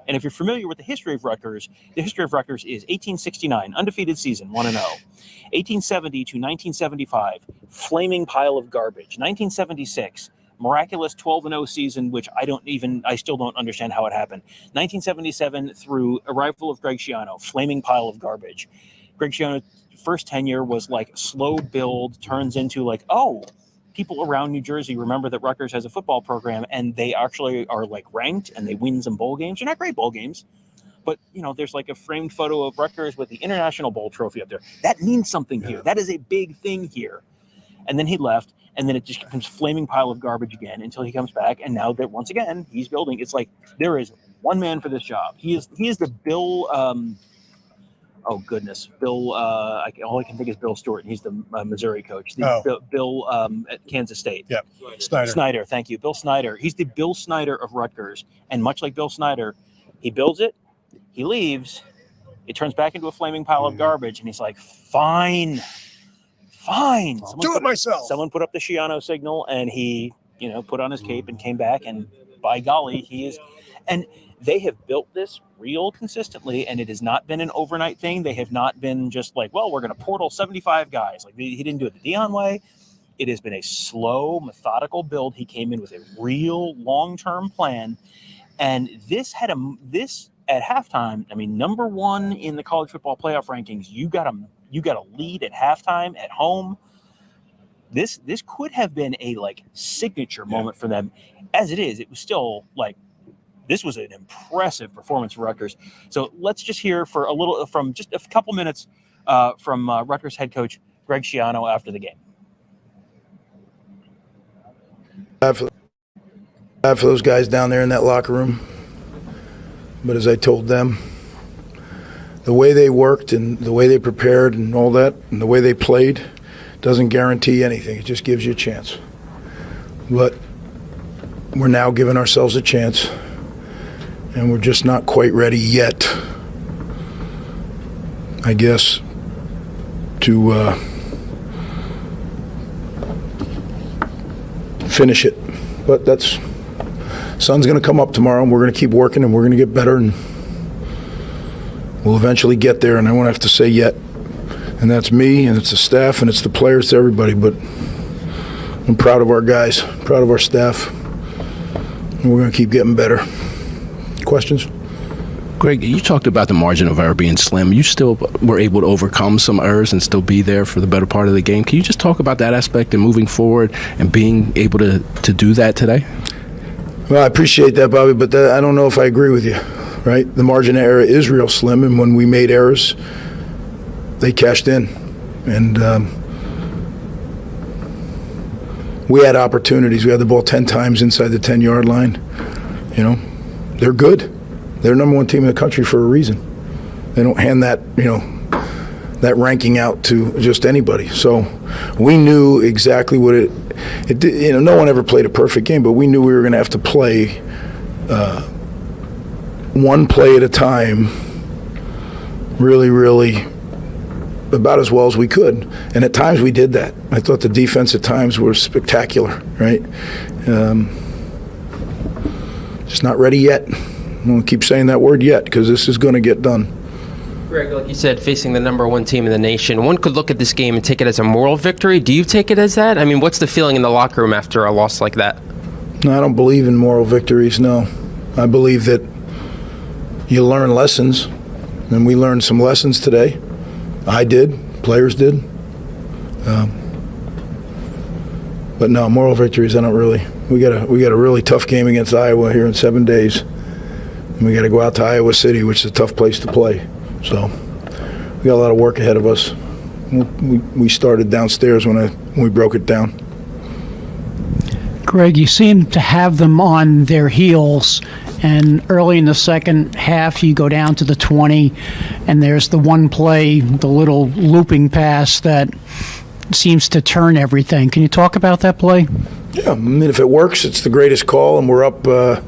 Speaker 2: And if you're familiar with the history of Rutgers is 1869, undefeated season, 1-0. 1870 to 1975, flaming pile of garbage. 1976, miraculous 12-0 season, which I still don't understand how it happened. 1977 through arrival of Greg Schiano, flaming pile of garbage. Greg Schiano's first tenure was slow build, turns into people around New Jersey remember that Rutgers has a football program and they actually are ranked and they win some bowl games. They're not great bowl games, but there's a framed photo of Rutgers with the International Bowl trophy up there. That means something here. That is a big thing here. and then he left, and then it just becomes flaming pile of garbage again until he comes back, and now that once again he's building. It's like there is one man for this job. He is the Bill. Oh goodness, Bill. All I can think is Bill Stewart. He's the Missouri coach. Bill at Kansas State.
Speaker 1: Yeah,
Speaker 2: Snyder. Thank you, Bill Snyder. He's the Bill Snyder of Rutgers, and much like Bill Snyder, he builds it, he leaves, it turns back into a flaming pile of garbage, and he's like, fine.
Speaker 1: I'll do it myself.
Speaker 2: Someone put up the Schiano signal, and he, put on his cape and came back, and by golly, he is. And they have built this real consistently, and it has not been an overnight thing. They have not been just like, well, we're going to portal 75 guys. Like he didn't do it the Deion way. It has been a slow, methodical build. He came in with a real long-term plan, and this at halftime. I mean, number one in the college football playoff rankings. You got a lead at halftime at home. This could have been a signature moment for them. As it is, it was still this was an impressive performance for Rutgers. So let's just hear from just a couple minutes from Rutgers head coach Greg Schiano after the game.
Speaker 4: For those guys down there in that locker room. But as I told them, the way they worked and the way they prepared and all that and the way they played doesn't guarantee anything. It just gives you a chance. But we're now giving ourselves a chance, and we're just not quite ready yet, I guess, to finish it. But sun's going to come up tomorrow, and we're going to keep working, and we're going to get better, and we'll eventually get there. And I won't have to say yet. And that's me, and it's the staff, and it's the players, it's everybody. But I'm proud of our guys, proud of our staff, and we're going to keep getting better. Questions?
Speaker 5: Greg, you talked about the margin of error being slim. You still were able to overcome some errors and still be there for the better part of the game. Can you just talk about that aspect and moving forward and being able to do that today?
Speaker 4: Well, I appreciate that, Bobby, but I don't know if I agree with you, right? The margin of error is real slim, and when we made errors, they cashed in. And we had opportunities. We had the ball 10 times inside the 10-yard line. They're good. They're number one team in the country for a reason. They don't hand that, that ranking out to just anybody. So we knew exactly what it did. No one ever played a perfect game, but we knew we were going to have to play one play at a time, really, really about as well as we could. And at times we did that. I thought the defense at times were spectacular, right? Just not ready yet. I'm going to keep saying that word yet because this is going to get done.
Speaker 6: Greg, like you said, facing the number one team in the nation, one could look at this game and take it as a moral victory. Do you take it as that? I mean, what's the feeling in the locker room after a loss like that?
Speaker 4: No, I don't believe in moral victories, no. I believe that you learn lessons, and we learned some lessons today. I did, players did. But no, moral victories, I don't really. We got a really tough game against Iowa here in 7 days. And we got to go out to Iowa City, which is a tough place to play. So we got a lot of work ahead of us. We started downstairs when we broke it down.
Speaker 7: Greg, you seem to have them on their heels, and early in the second half you go down to the 20, and there's the one play, the little looping pass that seems to turn everything. Can you talk about that play?
Speaker 4: Yeah, I mean, if it works, it's the greatest call, and we're up, it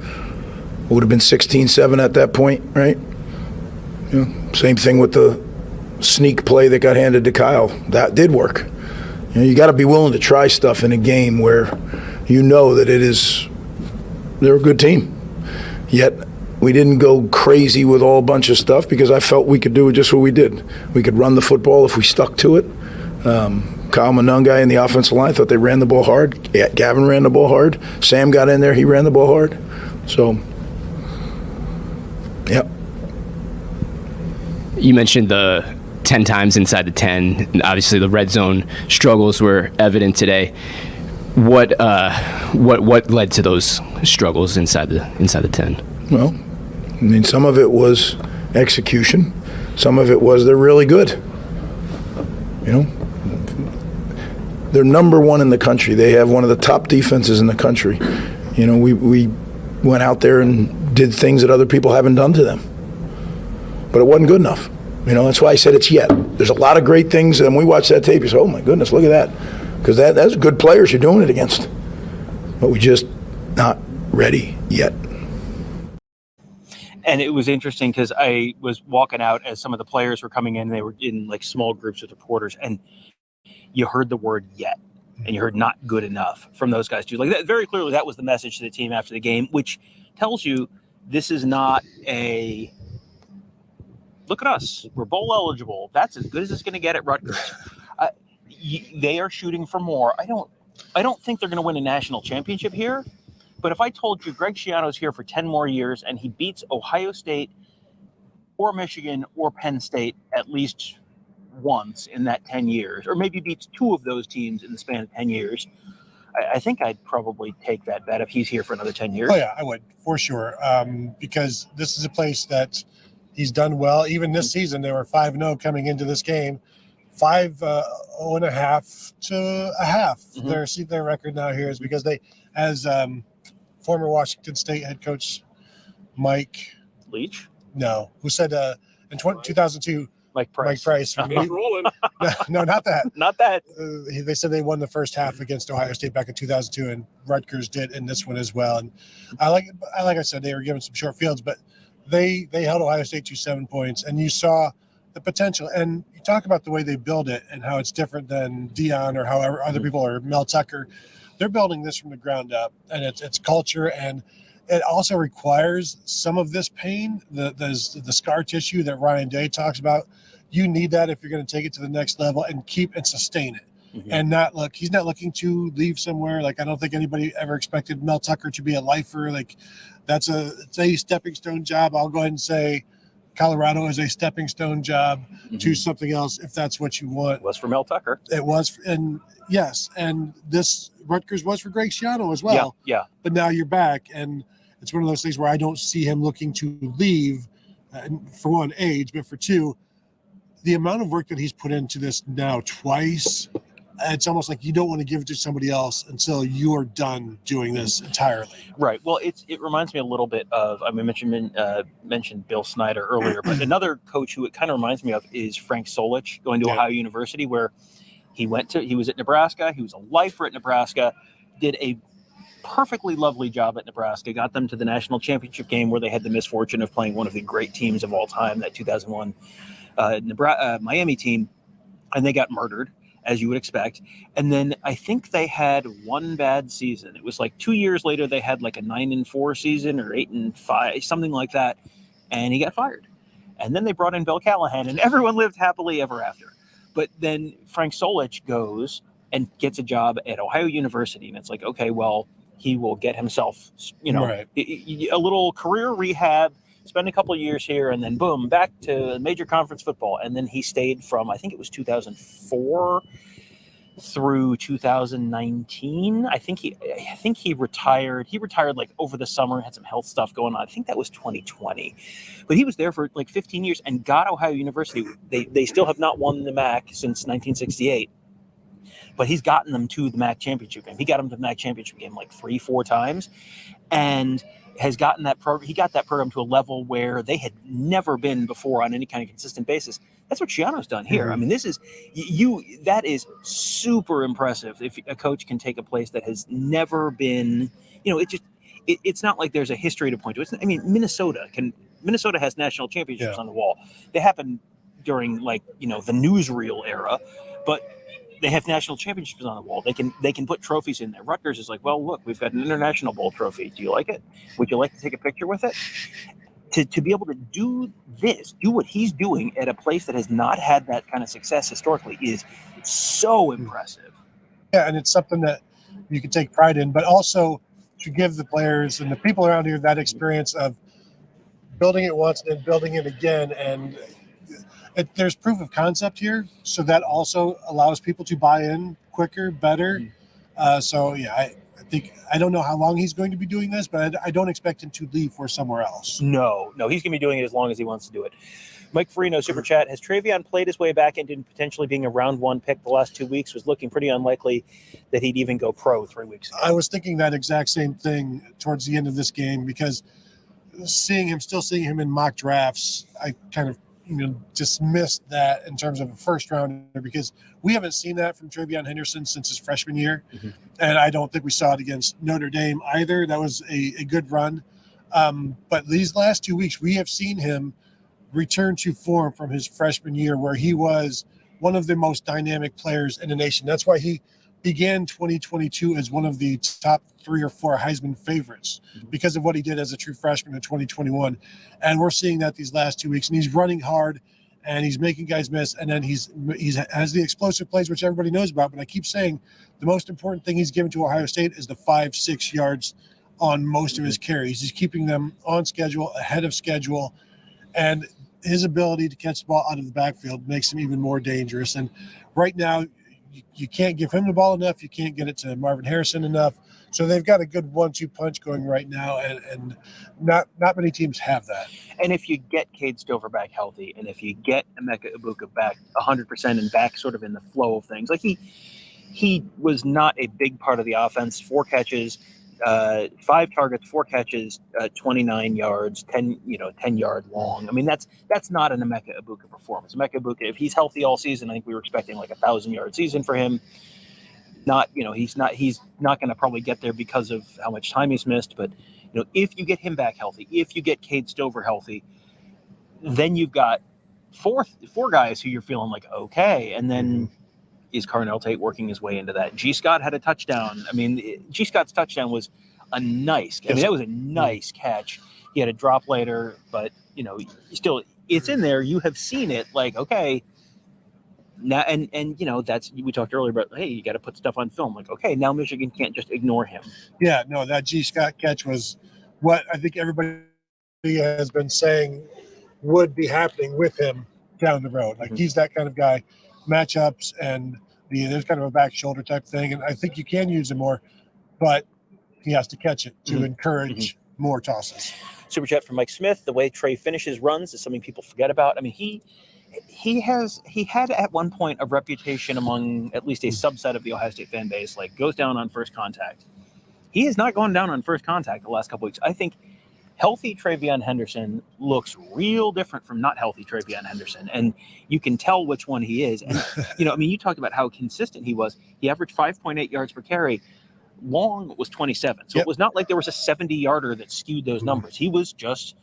Speaker 4: would have been 16-7 at that point, right? Same thing with the sneak play that got handed to Kyle. That did work. You got to be willing to try stuff in a game where that they're a good team. Yet we didn't go crazy with all bunch of stuff because I felt we could do just what we did. We could run the football if we stuck to it. Kyle Monungai and the offensive line thought they ran the ball hard. Gavin ran the ball hard. Sam got in there. He ran the ball hard. So, yeah.
Speaker 8: You mentioned the 10 times inside the 10. And obviously, the red zone struggles were evident today. What led to those struggles inside the 10? Well,
Speaker 4: I mean, some of it was execution. Some of it was they're really good. They're number one in the country. They have one of the top defenses in the country. You know, we went out there and did things that other people haven't done to them. But it wasn't good enough. You know, that's why I said it's yet. There's a lot of great things, and we watch that tape, you say, oh my goodness, look at that. Because that's good players you're doing it against. But we just not ready yet.
Speaker 2: And it was interesting because I was walking out as some of the players were coming in. They were in like small groups with reporters, and you heard the word yet, and you heard not good enough from those guys too. Like that, very clearly, that was the message to the team after the game, which tells you this is not a look at us. We're bowl eligible. That's as good as it's going to get at Rutgers. They are shooting for more. I don't think they're going to win a national championship here. But if I told you Greg Schiano's here for 10 more years and he beats Ohio State or Michigan or Penn State at least once in that 10 years, or maybe beats two of those teams in the span of 10 years, I think I'd probably take that bet if he's here for another 10 years.
Speaker 1: Oh, yeah, I would, for sure. Because this is a place that he's done well. Even this season, they were 5-0 coming into this game. 5.5 to a half.
Speaker 2: Mm-hmm.
Speaker 1: Their record now here is because they, as former Washington State head coach Mike
Speaker 2: Leach?
Speaker 1: No, who said in 2002,
Speaker 2: Mike Price.
Speaker 3: He's rolling.
Speaker 1: No, not that.
Speaker 2: Not that.
Speaker 1: They said they won the first half against Ohio State back in 2002, and Rutgers did in this one as well. And like I said, they were given some short fields, but they held Ohio State to 7 points, and you saw the potential. And you talk about the way they build it and how it's different than Dion or however other people, or Mel Tucker. They're building this from the ground up, and it's culture, and it also requires some of this pain, the scar tissue that Ryan Day talks about. You need that if you're going to take it to the next level and keep and sustain it. Mm-hmm. And he's not looking to leave somewhere. Like, I don't think anybody ever expected Mel Tucker to be a lifer. Like, it's a stepping stone job. I'll go ahead and say Colorado is a stepping stone job to something else, if that's what you want.
Speaker 2: It was for Mel Tucker.
Speaker 1: It was, and yes, and this Rutgers was for Greg Schiano as well.
Speaker 2: Yeah.
Speaker 1: But now you're back, and it's one of those things where I don't see him looking to leave, for one, age, but for two, the amount of work that he's put into this now twice, it's almost like you don't want to give it to somebody else until you are done doing this entirely.
Speaker 2: Right. Well, it reminds me a little bit of, I mentioned Bill Snyder earlier, but another coach who it kind of reminds me of is Frank Solich, going to Ohio University, where he was at Nebraska. He was a lifer at Nebraska, did a perfectly lovely job at Nebraska, got them to the national championship game where they had the misfortune of playing one of the great teams of all time, that 2001 Miami team, and they got murdered, as you would expect. And then I think they had one bad season. It was like 2 years later, they had like a 9-4 season or 8-5, something like that. And he got fired. And then they brought in Bill Callahan, and everyone lived happily ever after. But then Frank Solich goes and gets a job at Ohio University. And it's like, okay, well, he will get himself, a little career rehab, spend a couple of years here, and then boom, back to major conference football. And then he stayed from, I think it was 2004 through 2019. I think he retired. He retired like over the summer, had some health stuff going on. I think that was 2020. But he was there for like 15 years and got Ohio University. They still have not won the MAC since 1968. But he's gotten them to the MAC championship game. He got them to the MAC championship game like 3-4 times, and has gotten that program. He got that program to a level where they had never been before on any kind of consistent basis. That's what Schiano's done here. Mm-hmm. I mean, this is that is super impressive. If a coach can take a place that has never been, it's not like there's a history to point to. Minnesota has national championships on the wall. They happen during the newsreel era, but they have national championships on the wall. They can put trophies in there. Rutgers is like, well, look, we've got an international bowl trophy. Do you like it? Would you like to take a picture with it? To be able to do what he's doing at a place that has not had that kind of success historically is so impressive.
Speaker 1: Yeah, and it's something that you can take pride in, but also to give the players and the people around here that experience of building it once and then building it again. And there's proof of concept here, so that also allows people to buy in quicker, better. I I don't know how long he's going to be doing this, but I don't expect him to leave for somewhere else.
Speaker 2: No, he's going to be doing it as long as he wants to do it. Mike Farino, Super Chat, has TreVeyon played his way back into potentially being a round 1 pick the last 2 weeks? Was looking pretty unlikely that he'd even go pro 3 weeks ago.
Speaker 1: I was thinking that exact same thing towards the end of this game, because seeing him in mock drafts, I kind of dismissed that in terms of a first rounder, because we haven't seen that from TreVeyon Henderson since his freshman year. And I don't think we saw it against Notre Dame either. That was a good run. But these last 2 weeks, we have seen him return to form from his freshman year, where he was one of the most dynamic players in the nation. That's why he began 2022 as one of the top 3 or 4 Heisman favorites, because of what he did as a true freshman in 2021. And we're seeing that these last 2 weeks, and he's running hard and he's making guys miss. And then he has the explosive plays, which everybody knows about. But I keep saying the most important thing he's given to Ohio State is the 5-6 yards on most of his carries. He's keeping them on schedule, ahead of schedule. And his ability to catch the ball out of the backfield makes him even more dangerous. And right now, you can't give him the ball enough. You can't get it to Marvin Harrison enough. So they've got a good 1-2 punch going right now, and not many teams have that.
Speaker 2: And if you get Cade Stover back healthy, and if you get Emeka Egbuka back 100% and back sort of in the flow of things, like he was not a big part of the offense. 4 catches, 5 targets, 4 catches, 29 yards, 10-yard long. I mean, that's not an Emeka Egbuka performance. Emeka Egbuka, if he's healthy all season, I think we were expecting like 1,000-yard season for him. He's not going to probably get there because of how much time he's missed. But if you get him back healthy, if you get Cade Stover healthy, then you've got four guys who you're feeling like okay, and then. Is Carnell Tate working his way into that? G. Scott had a touchdown. I mean, G. Scott's touchdown was a nice. I mean, that was a nice catch. He had a drop later, but still, it's in there. You have seen it. Like, okay, now, and that's we talked earlier about. Hey, you got to put stuff on film. Like, okay, now Michigan can't just ignore him.
Speaker 1: Yeah, no, that G. Scott catch was what I think everybody has been saying would be happening with him down the road. Like he's that kind of guy. Matchups and there's kind of a back shoulder type thing, and I think you can use him more, but he has to catch it to encourage more tosses.
Speaker 2: Super chat from Mike Smith. The way Trey finishes runs is something people forget about. I mean, he had at one point a reputation among at least a subset of the Ohio State fan base, like goes down on first contact. He has not gone down on first contact the last couple weeks. I think healthy TreVeyon Henderson looks real different from not healthy TreVeyon Henderson. And you can tell which one he is. And, you talked about how consistent he was. He averaged 5.8 yards per carry. Long was 27. So It was not like there was a 70-yarder that skewed those numbers. He was just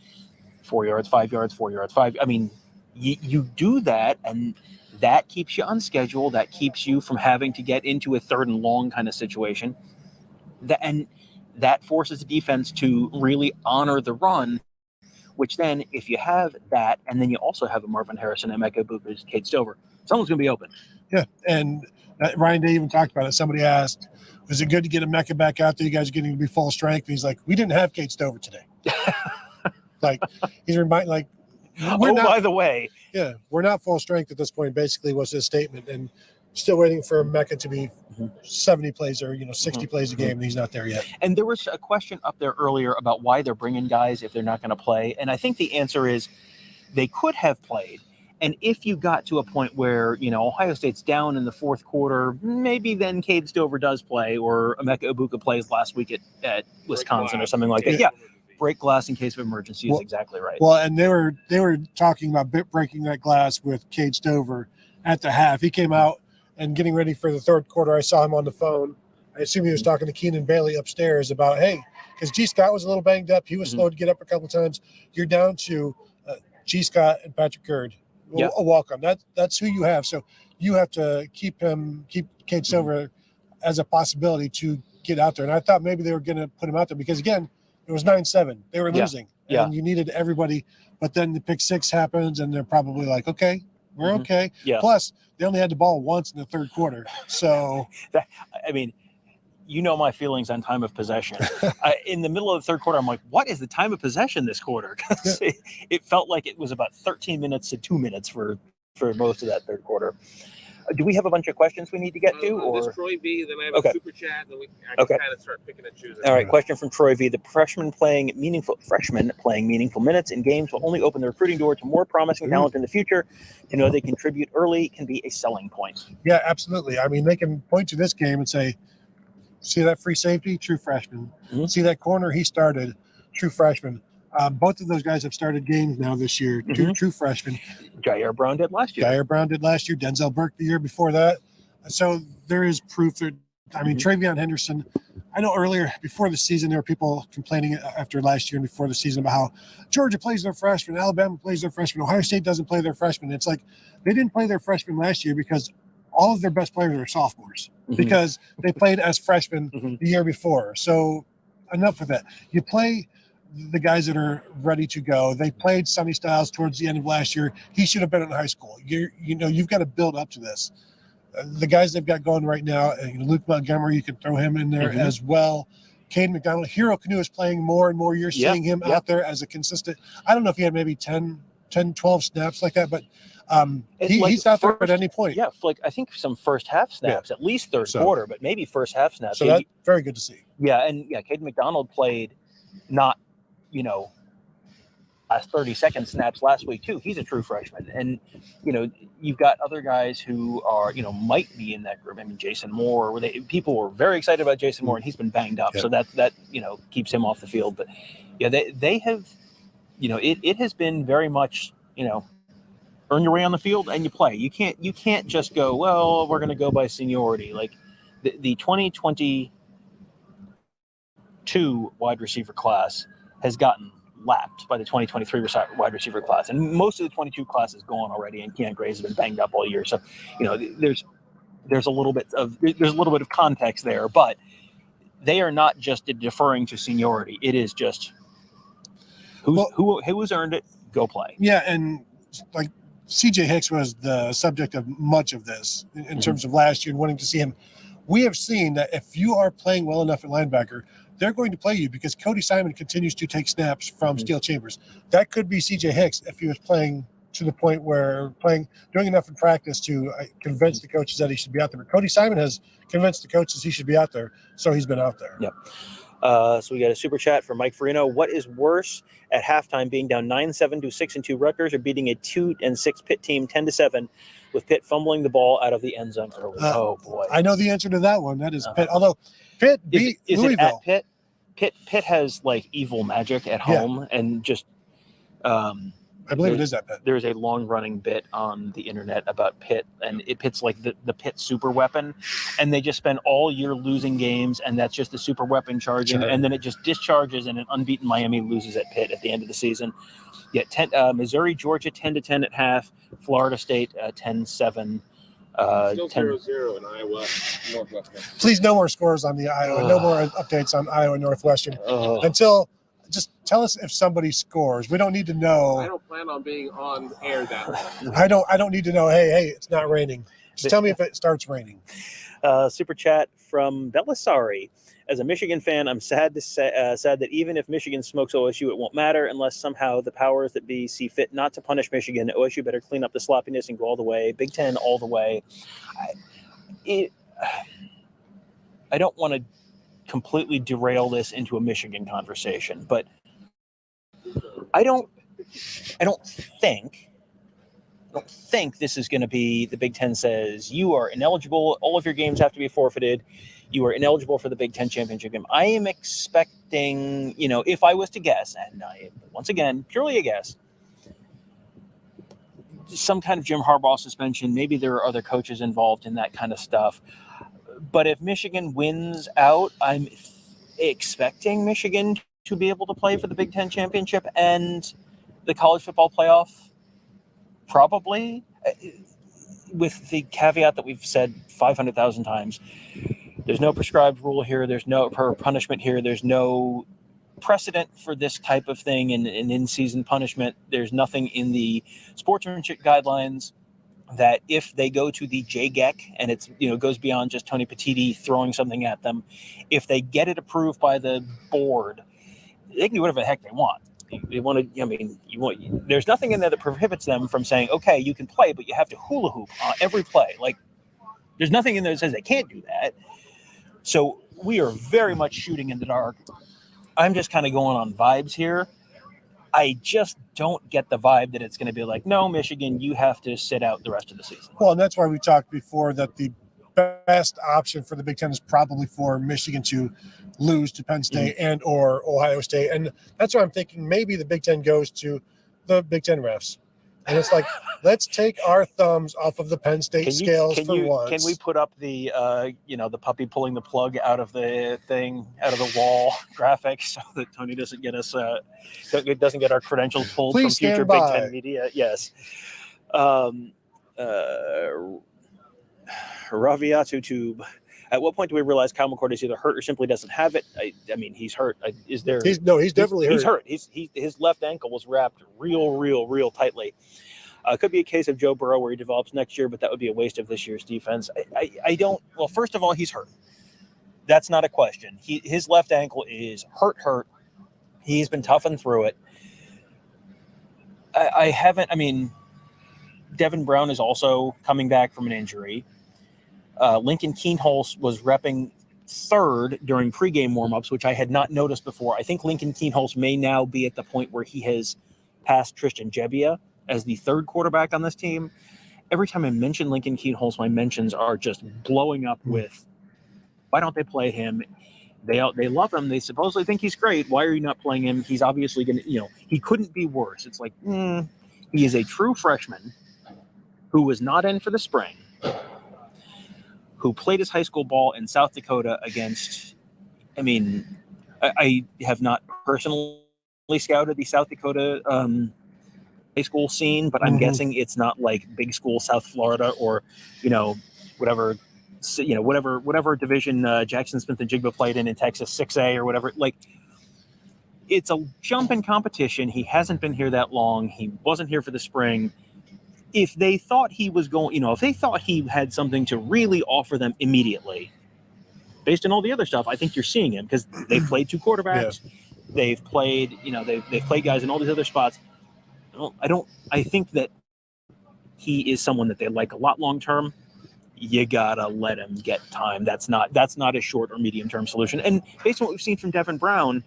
Speaker 2: 4 yards, 5 yards, 4 yards, 5. I mean, you do that, and that keeps you on schedule. That keeps you from having to get into a 3rd and long kind of situation. That forces the defense to really honor the run, which then if you have that, and then you also have a Marvin Harrison, Emeka Egbuka, Cade Stover, someone's going to be open.
Speaker 1: Yeah, and Ryan Day even talked about it. Somebody asked, was it good to get Emeka back out there? You guys are getting to be full strength. And he's like, we didn't have Cade Stover today. Like, he's reminding, like,
Speaker 2: by the way.
Speaker 1: Yeah, we're not full strength at this point, basically was his statement. And still waiting for Emeka to be 70 plays or 60 plays a game, and he's not there yet.
Speaker 2: And there was a question up there earlier about why they're bringing guys if they're not going to play, and I think the answer is they could have played. And if you got to a point where Ohio State's down in the 4th quarter, maybe then Cade Stover does play, or Emeka Egbuka plays last week at Wisconsin or something like that. Yeah. Break glass in case of emergency is exactly right.
Speaker 1: Well, and they were talking about breaking that glass with Cade Stover at the half. He came out and getting ready for the 3rd quarter. I saw him on the phone. I assume he was talking to Keenan Bailey upstairs about, hey, because G. Scott was a little banged up. He was slow to get up a couple of times. You're down to G. Scott and Patrick Gerd. A walk-on. That's who you have. So you have to keep Cade Stover as a possibility to get out there. And I thought maybe they were going to put him out there because, again, it was 9-7. They were losing. And you needed everybody. But then the pick 6 happens, and they're probably like, okay, we're okay.
Speaker 2: Yeah.
Speaker 1: Plus, they only had the ball once in the 3rd quarter. So,
Speaker 2: my feelings on time of possession. In the middle of the 3rd quarter, I'm like, what is the time of possession this quarter? Because it felt like it was about 13 minutes to 2 minutes for most of that 3rd quarter. Do we have a bunch of questions we need to get to? Or
Speaker 3: This Troy V, then I have
Speaker 2: Okay.
Speaker 3: a super chat, and then I can kind of start picking and choosing.
Speaker 2: All right, question from Troy V. The freshmen playing meaningful minutes in games will only open the recruiting door to more promising talent in the future. To know they contribute early can be a selling point.
Speaker 1: Yeah, absolutely. I mean, they can point to this game and say, see that free safety? True freshman. See that corner? He started. True freshman. Both of those guys have started games now this year. True freshmen.
Speaker 2: Jair Brown did last year.
Speaker 1: Denzel Burke the year before that. So there is proof that, I mean, TreVeyon Henderson, I know earlier, before the season, there were people complaining after last year and before the season about how Georgia plays their freshmen, Alabama plays their freshmen, Ohio State doesn't play their freshmen. It's like they didn't play their freshmen last year because all of their best players are sophomores because they played as freshmen the year before. So enough of that. You play the guys that are ready to go. They played Sonny Styles towards the end of last year. He should have been in high school. You've got to build up to this. The guys they've got going right now, Luke Montgomery, you can throw him in there as well. Caden McDonald, Hero Canoe is playing more and more. You're seeing him out there as a consistent. I don't know if he had maybe 10, 12 snaps like that, but he's out there at any point.
Speaker 2: Yeah, like I think some first half snaps, at least third quarter, but maybe first half snaps.
Speaker 1: So that's very good to see.
Speaker 2: Yeah, and Caden McDonald played not, last 30-second snaps last week too. He's a true freshman, and you've got other guys who are might be in that group. I mean, Jason Moore. People were very excited about Jason Moore, and he's been banged up, so that keeps him off the field. But yeah, they have, it has been very much earn your way on the field and you play. You can't just go, well, we're going to go by seniority. Like the 2022 wide receiver class has gotten lapped by the 2023 wide receiver class, and most of the 22 class is gone already, and Keon Gray's been banged up all year. So there's a little bit of context there, but they are not just deferring to seniority. It is just who has earned it, go play.
Speaker 1: Yeah, and like CJ Hicks was the subject of much of this in terms of last year and wanting to see him. We have seen that if you are playing well enough at linebacker, they're going to play you because Cody Simon continues to take snaps from Steel Chambers. That could be CJ Hicks if he was playing to the point where doing enough in practice to convince the coaches that he should be out there. But Cody Simon has convinced the coaches he should be out there, so he's been out there.
Speaker 2: Yep. So we got a super chat from Mike Farino. What is worse at halftime, being down 9-7 to 6-2 Rutgers, or beating a 2-6 Pitt team 10-7 with Pitt fumbling the ball out of the end zone early? Oh boy,
Speaker 1: I know the answer to that one. That is Pitt. Although Pitt beat Louisville.
Speaker 2: It at Pitt? Pitt has like evil magic at home, and just
Speaker 1: I believe it is at Pitt.
Speaker 2: There's a long-running bit on the internet about Pitt, and Pitt's like the Pitt super weapon, and they just spend all year losing games, and that's just the super weapon charging, and then it just discharges, and an unbeaten Miami loses at Pitt at the end of the season. Yeah, Missouri, Georgia 10-10 at half, Florida State 10-7.
Speaker 3: Still 0-0 in Iowa Northwestern.
Speaker 1: Please, no more scores on the Iowa. No more updates on Iowa Northwestern until. Just tell us if somebody scores. We don't need to know.
Speaker 3: I don't plan on being on air that long.
Speaker 1: I don't need to know. Hey, it's not raining. Just tell me if it starts raining.
Speaker 2: Super chat from Belisari. As a Michigan fan, I'm sad that even if Michigan smokes OSU, it won't matter unless somehow the powers that be see fit not to punish Michigan. OSU better clean up the sloppiness and go all the way. Big Ten all the way. I don't want to completely derail this into a Michigan conversation, but I don't think this is going to be the Big Ten says you are ineligible. All of your games have to be forfeited. You are ineligible for the Big Ten championship game. I am expecting, if I was to guess, and once again, purely a guess, some kind of Jim Harbaugh suspension. Maybe there are other coaches involved in that kind of stuff. But if Michigan wins out, I'm expecting Michigan to be able to play for the Big Ten championship and the college football playoff, probably, with the caveat that we've said 500,000 times. There's no prescribed rule here. There's no punishment here. There's no precedent for this type of thing in in-season punishment. There's nothing in the sportsmanship guidelines that if they go to the JGEC and it's goes beyond just Tony Petitti throwing something at them, if they get it approved by the board, they can do whatever the heck they want. They want to. There's nothing in there that prohibits them from saying, okay, you can play, but you have to hula hoop on every play. Like There's nothing in there that says they can't do that. So we are very much shooting in the dark. I'm just kind of going on vibes here. I just don't get the vibe that it's going to be like, no, Michigan, you have to sit out the rest of the season.
Speaker 1: Well, and that's why we talked before that the best option for the Big Ten is probably for Michigan to lose to Penn State and or Ohio State. And that's why I'm thinking maybe the Big Ten goes to the Big Ten refs. And it's like, let's take our thumbs off of the Penn State scales for once.
Speaker 2: Can we put up the, the puppy pulling the plug out of the thing, out of the wall graphic so that Tony doesn't get us, doesn't get our credentials pulled from future Big Ten media? Yes. Raviatu Tube. At what point do we realize Kyle McCord is either hurt or simply doesn't have it? I mean, he's hurt. Is there?
Speaker 1: He's definitely hurt.
Speaker 2: He's hurt. His left ankle was wrapped real tightly. Could be a case of Joe Burrow where he develops next year, but that would be a waste of this year's defense. I don't. Well, first of all, he's hurt. That's not a question. His left ankle is hurt. He's been toughened through it. I haven't. I mean, Devin Brown is also coming back from an injury. Lincoln Kienholz was repping third during pregame warmups, which I had not noticed before. I think Lincoln Kienholz may now be at the point where he has passed Tristan Gebbia as the third quarterback on this team. Every time I mention Lincoln Kienholz, my mentions are just blowing up with, why don't they play him? They love him. They supposedly think he's great. Why are you not playing him? He's obviously going to, he couldn't be worse. It's like, he is a true freshman who was not in for the spring, who played his high school ball in South Dakota against, I have not personally scouted the South Dakota high school scene, but I'm guessing it's not like big school South Florida or, whatever division Jackson Smith and Jigba played in Texas, 6A or whatever. Like, it's a jump in competition. He hasn't been here that long. He wasn't here for the spring. If they thought he was going, if they thought he had something to really offer them immediately, based on all the other stuff, I think you're seeing him because they've played two quarterbacks. Yeah. They've played, they've played guys in all these other spots. I think that he is someone that they like a lot long term. You gotta let him get time. That's not a short or medium term solution. And based on what we've seen from Devin Brown,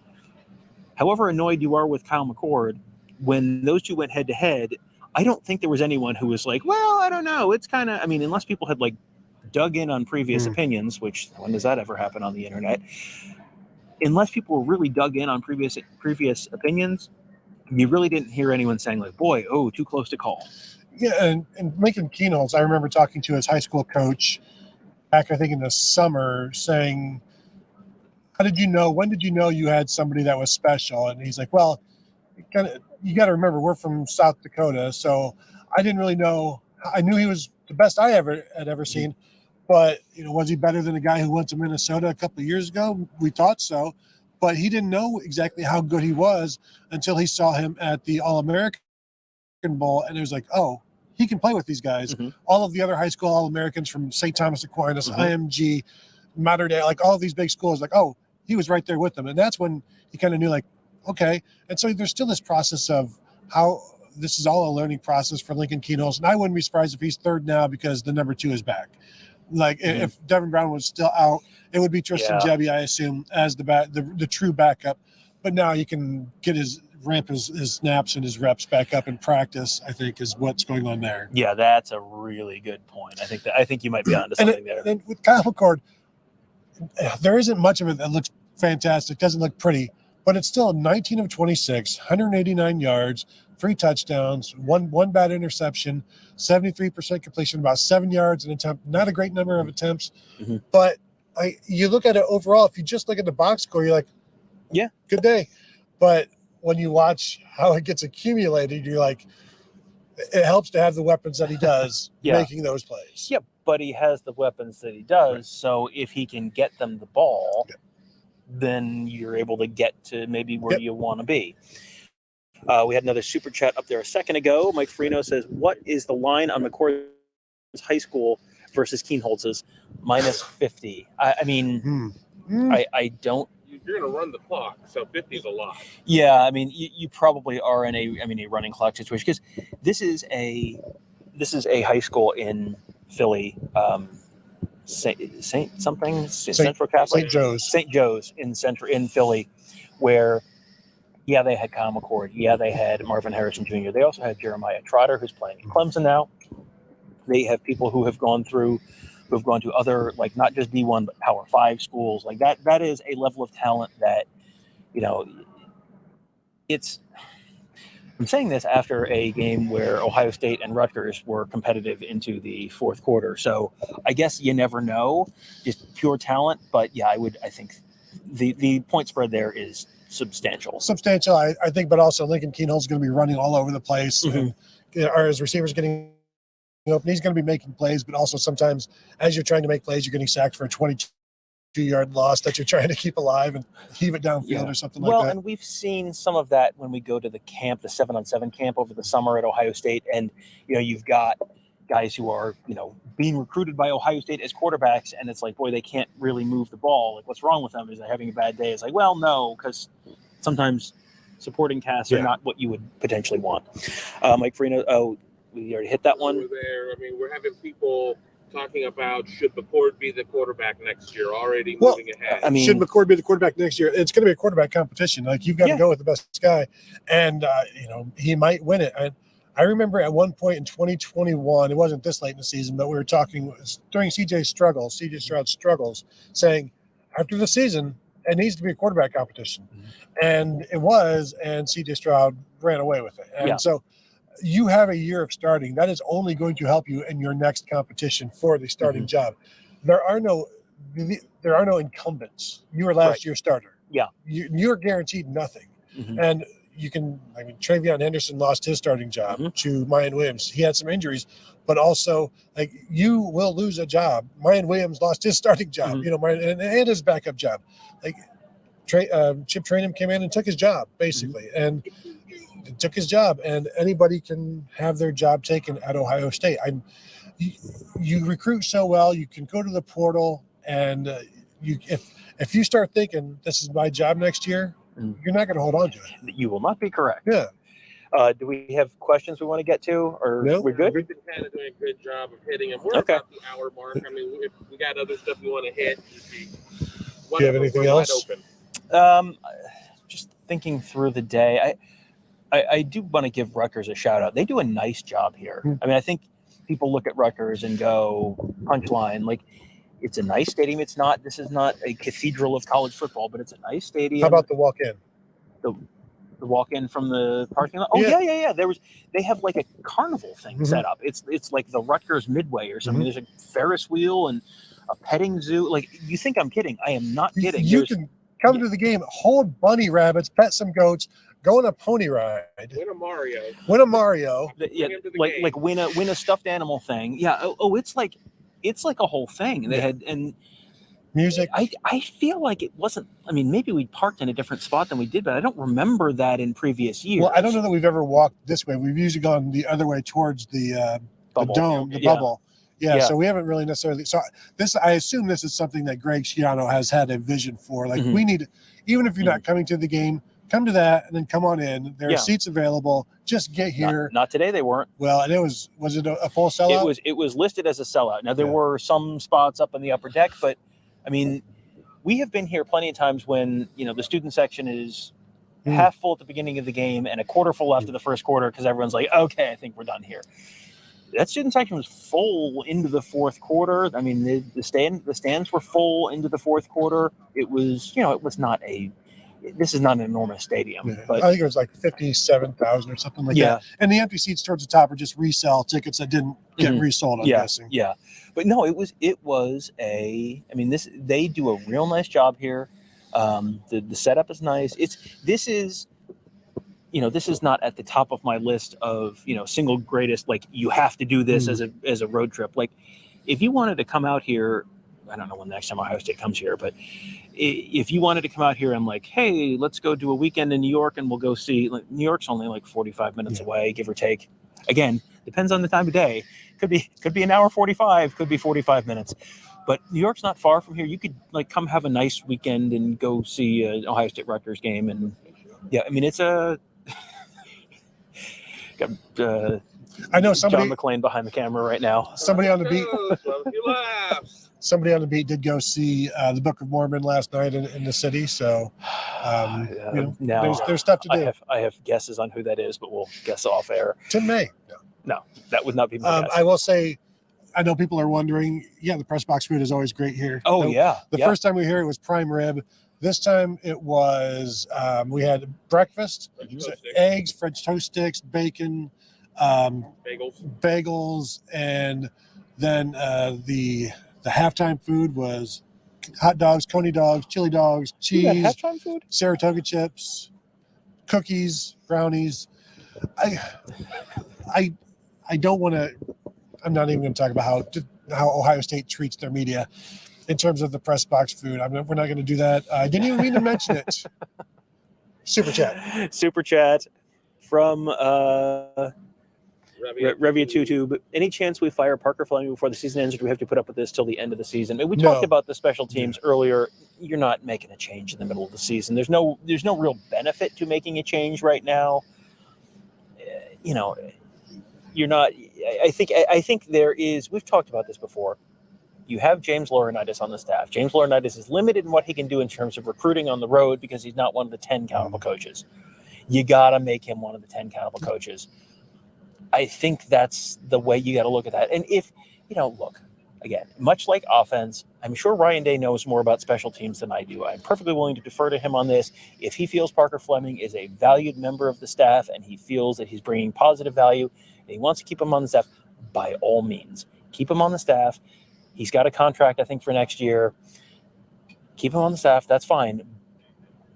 Speaker 2: however annoyed you are with Kyle McCord, when those two went head to head, I don't think there was anyone who was like, well, I don't know. It's kind of, unless people had like dug in on previous opinions, which when does that ever happen on the internet? Unless people were really dug in on previous opinions, you really didn't hear anyone saying like, boy, too close to call.
Speaker 1: Yeah, and Lincoln Kienholz, I remember talking to his high school coach back, I think in the summer, saying, when did you know you had somebody that was special? And he's like, well, you got to remember, we're from South Dakota, so I didn't really know. I knew he was the best I had ever seen, but was he better than a guy who went to Minnesota a couple of years ago? We thought so, but he didn't know exactly how good he was until he saw him at the All-American Bowl, and it was like, oh, he can play with these guys. All of the other high school All-Americans from St. Thomas Aquinas, IMG, Mater Dei, like all of these big schools, like, oh, he was right there with them, and that's when he kind of knew, like, okay. And so there's still this process of how this is all a learning process for Lincoln Kienholz. And I wouldn't be surprised if he's third now because the number 2 is back. Like if Devin Brown was still out, it would be Tristan Gebbia, I assume, as the true backup. But now he can get his snaps and his reps back up in practice, I think, is what's going on there.
Speaker 2: Yeah, that's a really good point. I think you might be onto something there.
Speaker 1: And with Kyle McCord, there isn't much of it that looks fantastic, doesn't look pretty. But it's still 19 of 26, 189 yards, 3 touchdowns, one bad interception, 73% completion, about 7 yards an attempt. Not a great number of attempts. But you look at it overall, if you just look at the box score, you're like, yeah, good day. But when you watch how it gets accumulated, you're like, it helps to have the weapons that he does making those plays.
Speaker 2: Yeah, but he has the weapons that he does. Right. So if he can get them the ball – then you're able to get to maybe where you want to be. We had another super chat up there a second ago. Mike Freno says, what is the line on McCord's high school versus Kienholz's? -50. I don't.
Speaker 3: You're going to run the clock, so 50 is a lot.
Speaker 2: Yeah, you probably are in a running clock situation because this is a high school in Philly. Saint something Central Catholic
Speaker 1: St. Joe's
Speaker 2: in Philly, where they had Kyle McCord, they had Marvin Harrison Jr. They also had Jeremiah Trotter, who's playing in Clemson now. They have people who have gone to other, like, not just D1 but Power 5 schools. Like that is a level of talent that, I'm saying this after a game where Ohio State and Rutgers were competitive into the fourth quarter. So I guess you never know, just pure talent. But I think the point spread there is substantial.
Speaker 1: I think, but also Lincoln Keenhol's going to be running all over the place. And are his receivers getting open? He's going to be making plays, but also sometimes as you're trying to make plays, you're getting sacked for a 22-yard loss that you're trying to keep alive and heave it downfield or something like that.
Speaker 2: Well, and we've seen some of that when we go to the camp, the 7-on-7 camp over the summer at Ohio State. And, you've got guys who are, being recruited by Ohio State as quarterbacks. And it's like, boy, they can't really move the ball. Like, what's wrong with them? Is they having a bad day? It's like, well, no, because sometimes supporting casts are not what you would potentially want. Mike Farina, we already hit that one.
Speaker 3: Over there. I mean, we're having people talking about should McCord be the quarterback next year, already moving ahead.
Speaker 1: I mean, should McCord be the quarterback next year? It's going to be a quarterback competition. Like, you've got to go with the best guy, and he might win it. I remember at one point in 2021, it wasn't this late in the season, but we were talking during CJ Stroud's struggles, saying after the season it needs to be a quarterback competition, and it was, and CJ Stroud ran away with it, and so. You have a year of starting. That is only going to help you in your next competition for the starting job. There are no incumbents. You were last year's starter.
Speaker 2: Yeah.
Speaker 1: You're guaranteed nothing. And TreVeyon Henderson lost his starting job to Mayan Williams. He had some injuries, but also, like, you will lose a job. Mayan Williams lost his starting job, and his backup job. Like, Chip Trainum came in and took his job, basically. And took his job, and anybody can have their job taken at Ohio State. You recruit so well, you can go to the portal, and if you start thinking this is my job next year, you're not going to hold on to it.
Speaker 2: You will not be correct.
Speaker 1: Yeah.
Speaker 2: Do we have questions we want to get to, or we're good?
Speaker 3: We've been kind of doing a good job of hitting them. We're about the hour mark. I mean, if we got other stuff we want to hit,
Speaker 1: do you have anything else?
Speaker 2: Just thinking through the day, I do want to give Rutgers a shout out. They do a nice job here. I mean, I think people look at Rutgers and go, punchline, like, it's a nice stadium. This is not a cathedral of college football, but it's a nice stadium.
Speaker 1: How about the walk-in?
Speaker 2: The walk-in from the parking lot? Oh, yeah. They have like a carnival thing set up. It's like the Rutgers Midway or something. There's a Ferris wheel and a petting zoo. Like, you think I'm kidding. I am not kidding.
Speaker 1: You can come to the game, hold bunny rabbits, pet some goats, go on a pony ride,
Speaker 3: win a Mario,
Speaker 2: like win a stuffed animal thing. It's like a whole thing. They had
Speaker 1: music.
Speaker 2: I feel like it wasn't. I mean, maybe we parked in a different spot than we did, but I don't remember that in previous years.
Speaker 1: Well, I don't know that we've ever walked this way. We've usually gone the other way towards the dome, the bubble. Yeah, so we haven't really necessarily. So I assume this is something that Greg Schiano has had a vision for. Like, we need, even if you're not coming to the game, come to that and then come on in. There are seats available. Just get here.
Speaker 2: Not today. They weren't.
Speaker 1: Well, and was it a full sellout?
Speaker 2: It was listed as a sellout. Now there were some spots up in the upper deck, but I mean, we have been here plenty of times when the student section is half full at the beginning of the game and a quarter full after the first quarter because everyone's like, okay, I think we're done here. That student section was full into the fourth quarter. I mean, the stands were full into the fourth quarter. It was, it was not this is not an enormous stadium. But
Speaker 1: I think it was like 57,000 or something like that. And the empty seats towards the top are just resell tickets that didn't get resold, I'm guessing.
Speaker 2: Yeah. But no, it was they do a real nice job here. The setup is nice. This is not at the top of my list of, single greatest, like, you have to do this as a road trip. Like, if you wanted to come out here, I don't know when the next time Ohio State comes here, but if you wanted to come out here and like, hey, let's go do a weekend in New York and we'll go see, like, New York's only like 45 minutes away, give or take. Again, depends on the time of day. Could be an hour 45, could be 45 minutes. But New York's not far from here. You could like come have a nice weekend and go see an Ohio State Rutgers game. And it's a
Speaker 1: I know somebody.
Speaker 2: John McClane behind the camera right now.
Speaker 1: Somebody on the beat.
Speaker 3: A few laughs.
Speaker 1: Somebody on the beat did go see the Book of Mormon last night in the city. So
Speaker 2: Now
Speaker 1: there's stuff to do.
Speaker 2: I have guesses on who that is, but we'll guess off air.
Speaker 1: Tim May.
Speaker 2: No, that would not be my guess.
Speaker 1: I will say, I know people are wondering. Yeah, the press box food is always great here.
Speaker 2: Oh, yeah.
Speaker 1: The first time we were here, it was prime rib. This time it was we had breakfast, eggs, French toast sticks, bacon, bagels, and then the halftime food was hot dogs, coney dogs, chili dogs, cheese,
Speaker 2: halftime food,
Speaker 1: Saratoga chips, cookies, brownies. I don't want to. I'm not even going to talk about how Ohio State treats their media in terms of the press box food. We're not going to do that. I didn't even mean to mention it. Super chat from Revia Tutu. Any chance we fire Parker Fleming before the season ends, or do we have to put up with this till the end of the season? And we talked about the special teams earlier. You're not making a change in the middle of the season. There's no real benefit to making a change right now. You're not. I think there is. We've talked about this before. You have James Laurinaitis on the staff. James Laurinaitis is limited in what he can do in terms of recruiting on the road because he's not one of the 10 countable coaches. You got to make him one of the 10 countable coaches. I think that's the way you got to look at that. And if, look, again, much like offense, I'm sure Ryan Day knows more about special teams than I do. I'm perfectly willing to defer to him on this. If he feels Parker Fleming is a valued member of the staff and he feels that he's bringing positive value and he wants to keep him on the staff, by all means, keep him on the staff. He's got a contract, I think, for next year. Keep him on the staff. That's fine.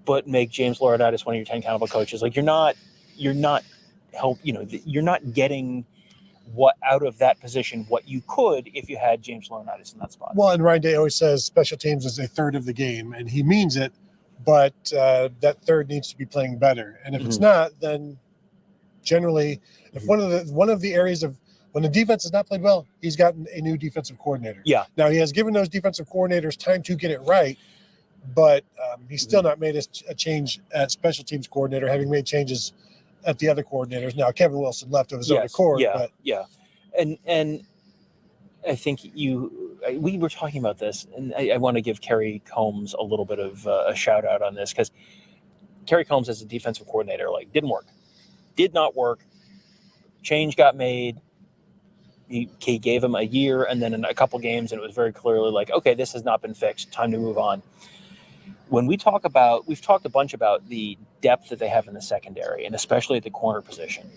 Speaker 1: But make James Laurinaitis one of your 10 countable coaches. Like you're not getting what out of that position what you could if you had James Laurinaitis in that spot. Well, and Ryan Day always says special teams is a third of the game, and he means it. But that third needs to be playing better. And if it's not, then generally, if one of the areas of when the defense has not played well, he's gotten a new defensive coordinator.
Speaker 2: Yeah.
Speaker 1: Now he has given those defensive coordinators time to get it right, but he's still not made a change at special teams coordinator, having made changes at the other coordinators. Now Kevin Wilson left of his own accord.
Speaker 2: And I think we were talking about this, and I want to give Kerry Combs a little bit of a shout out on this because Kerry Combs as a defensive coordinator did not work. Change got made. He gave him a year and then in a couple games, and it was very clearly like, okay, this has not been fixed. Time to move on. When we've talked a bunch about the depth that they have in the secondary, and especially at the corner position.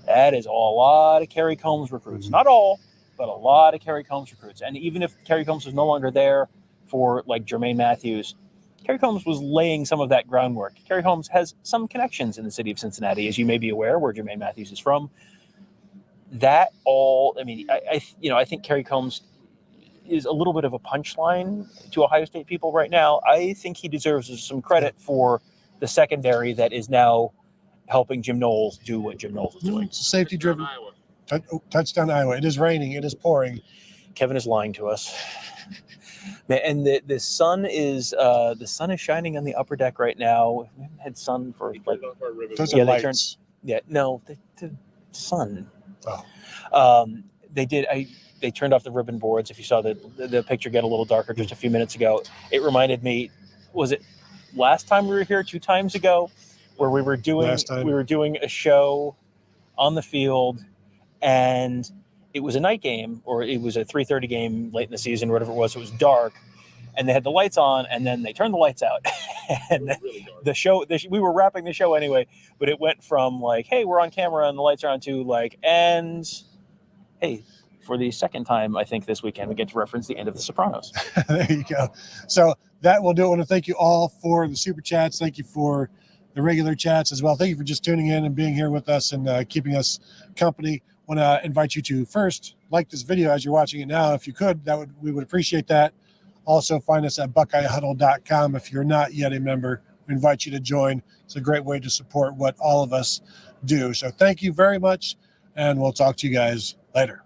Speaker 2: That is a lot of Kerry Combs recruits. Not all, but a lot of Kerry Combs recruits. And even if Kerry Combs was no longer there for like Jermaine Matthews, Kerry Combs was laying some of that groundwork. Kerry Combs has some connections in the city of Cincinnati, as you may be aware, where Jermaine Matthews is from. I think Kerry Combs is a little bit of a punchline to Ohio State people right now. I think he deserves some credit for the secondary that is now helping Jim Knowles do what Jim Knowles is doing.
Speaker 1: It's a safety-driven touchdown Iowa. It is raining. It is pouring.
Speaker 2: Kevin is lying to us. And the sun is shining on the upper deck right now. We haven't had sun for
Speaker 1: Those are lights.
Speaker 2: The sun.
Speaker 1: Oh.
Speaker 2: They turned off the ribbon boards. If you saw the picture get a little darker just a few minutes ago, it reminded me. Was it last time we were here? 2 times ago, where we were doing a show on the field, and it was a night game, or it was a 3:30 game late in the season, whatever it was. It was dark, and they had the lights on, and then they turned the lights out, and the show. We were wrapping the show anyway, but it went from like, "Hey, we're on camera and the lights are on," to like, "And hey." For the second time, I think this weekend, we get to reference the end of The Sopranos.
Speaker 1: There you go. So that will do it. I want to thank you all for the super chats. Thank you for the regular chats as well. Thank you for just tuning in and being here with us and keeping us company. I want to invite you to first like this video as you're watching it now. If you could, we would appreciate that. Also, find us at BuckeyeHuddle.com. If you're not yet a member, we invite you to join. It's a great way to support what all of us do. So thank you very much, and we'll talk to you guys later.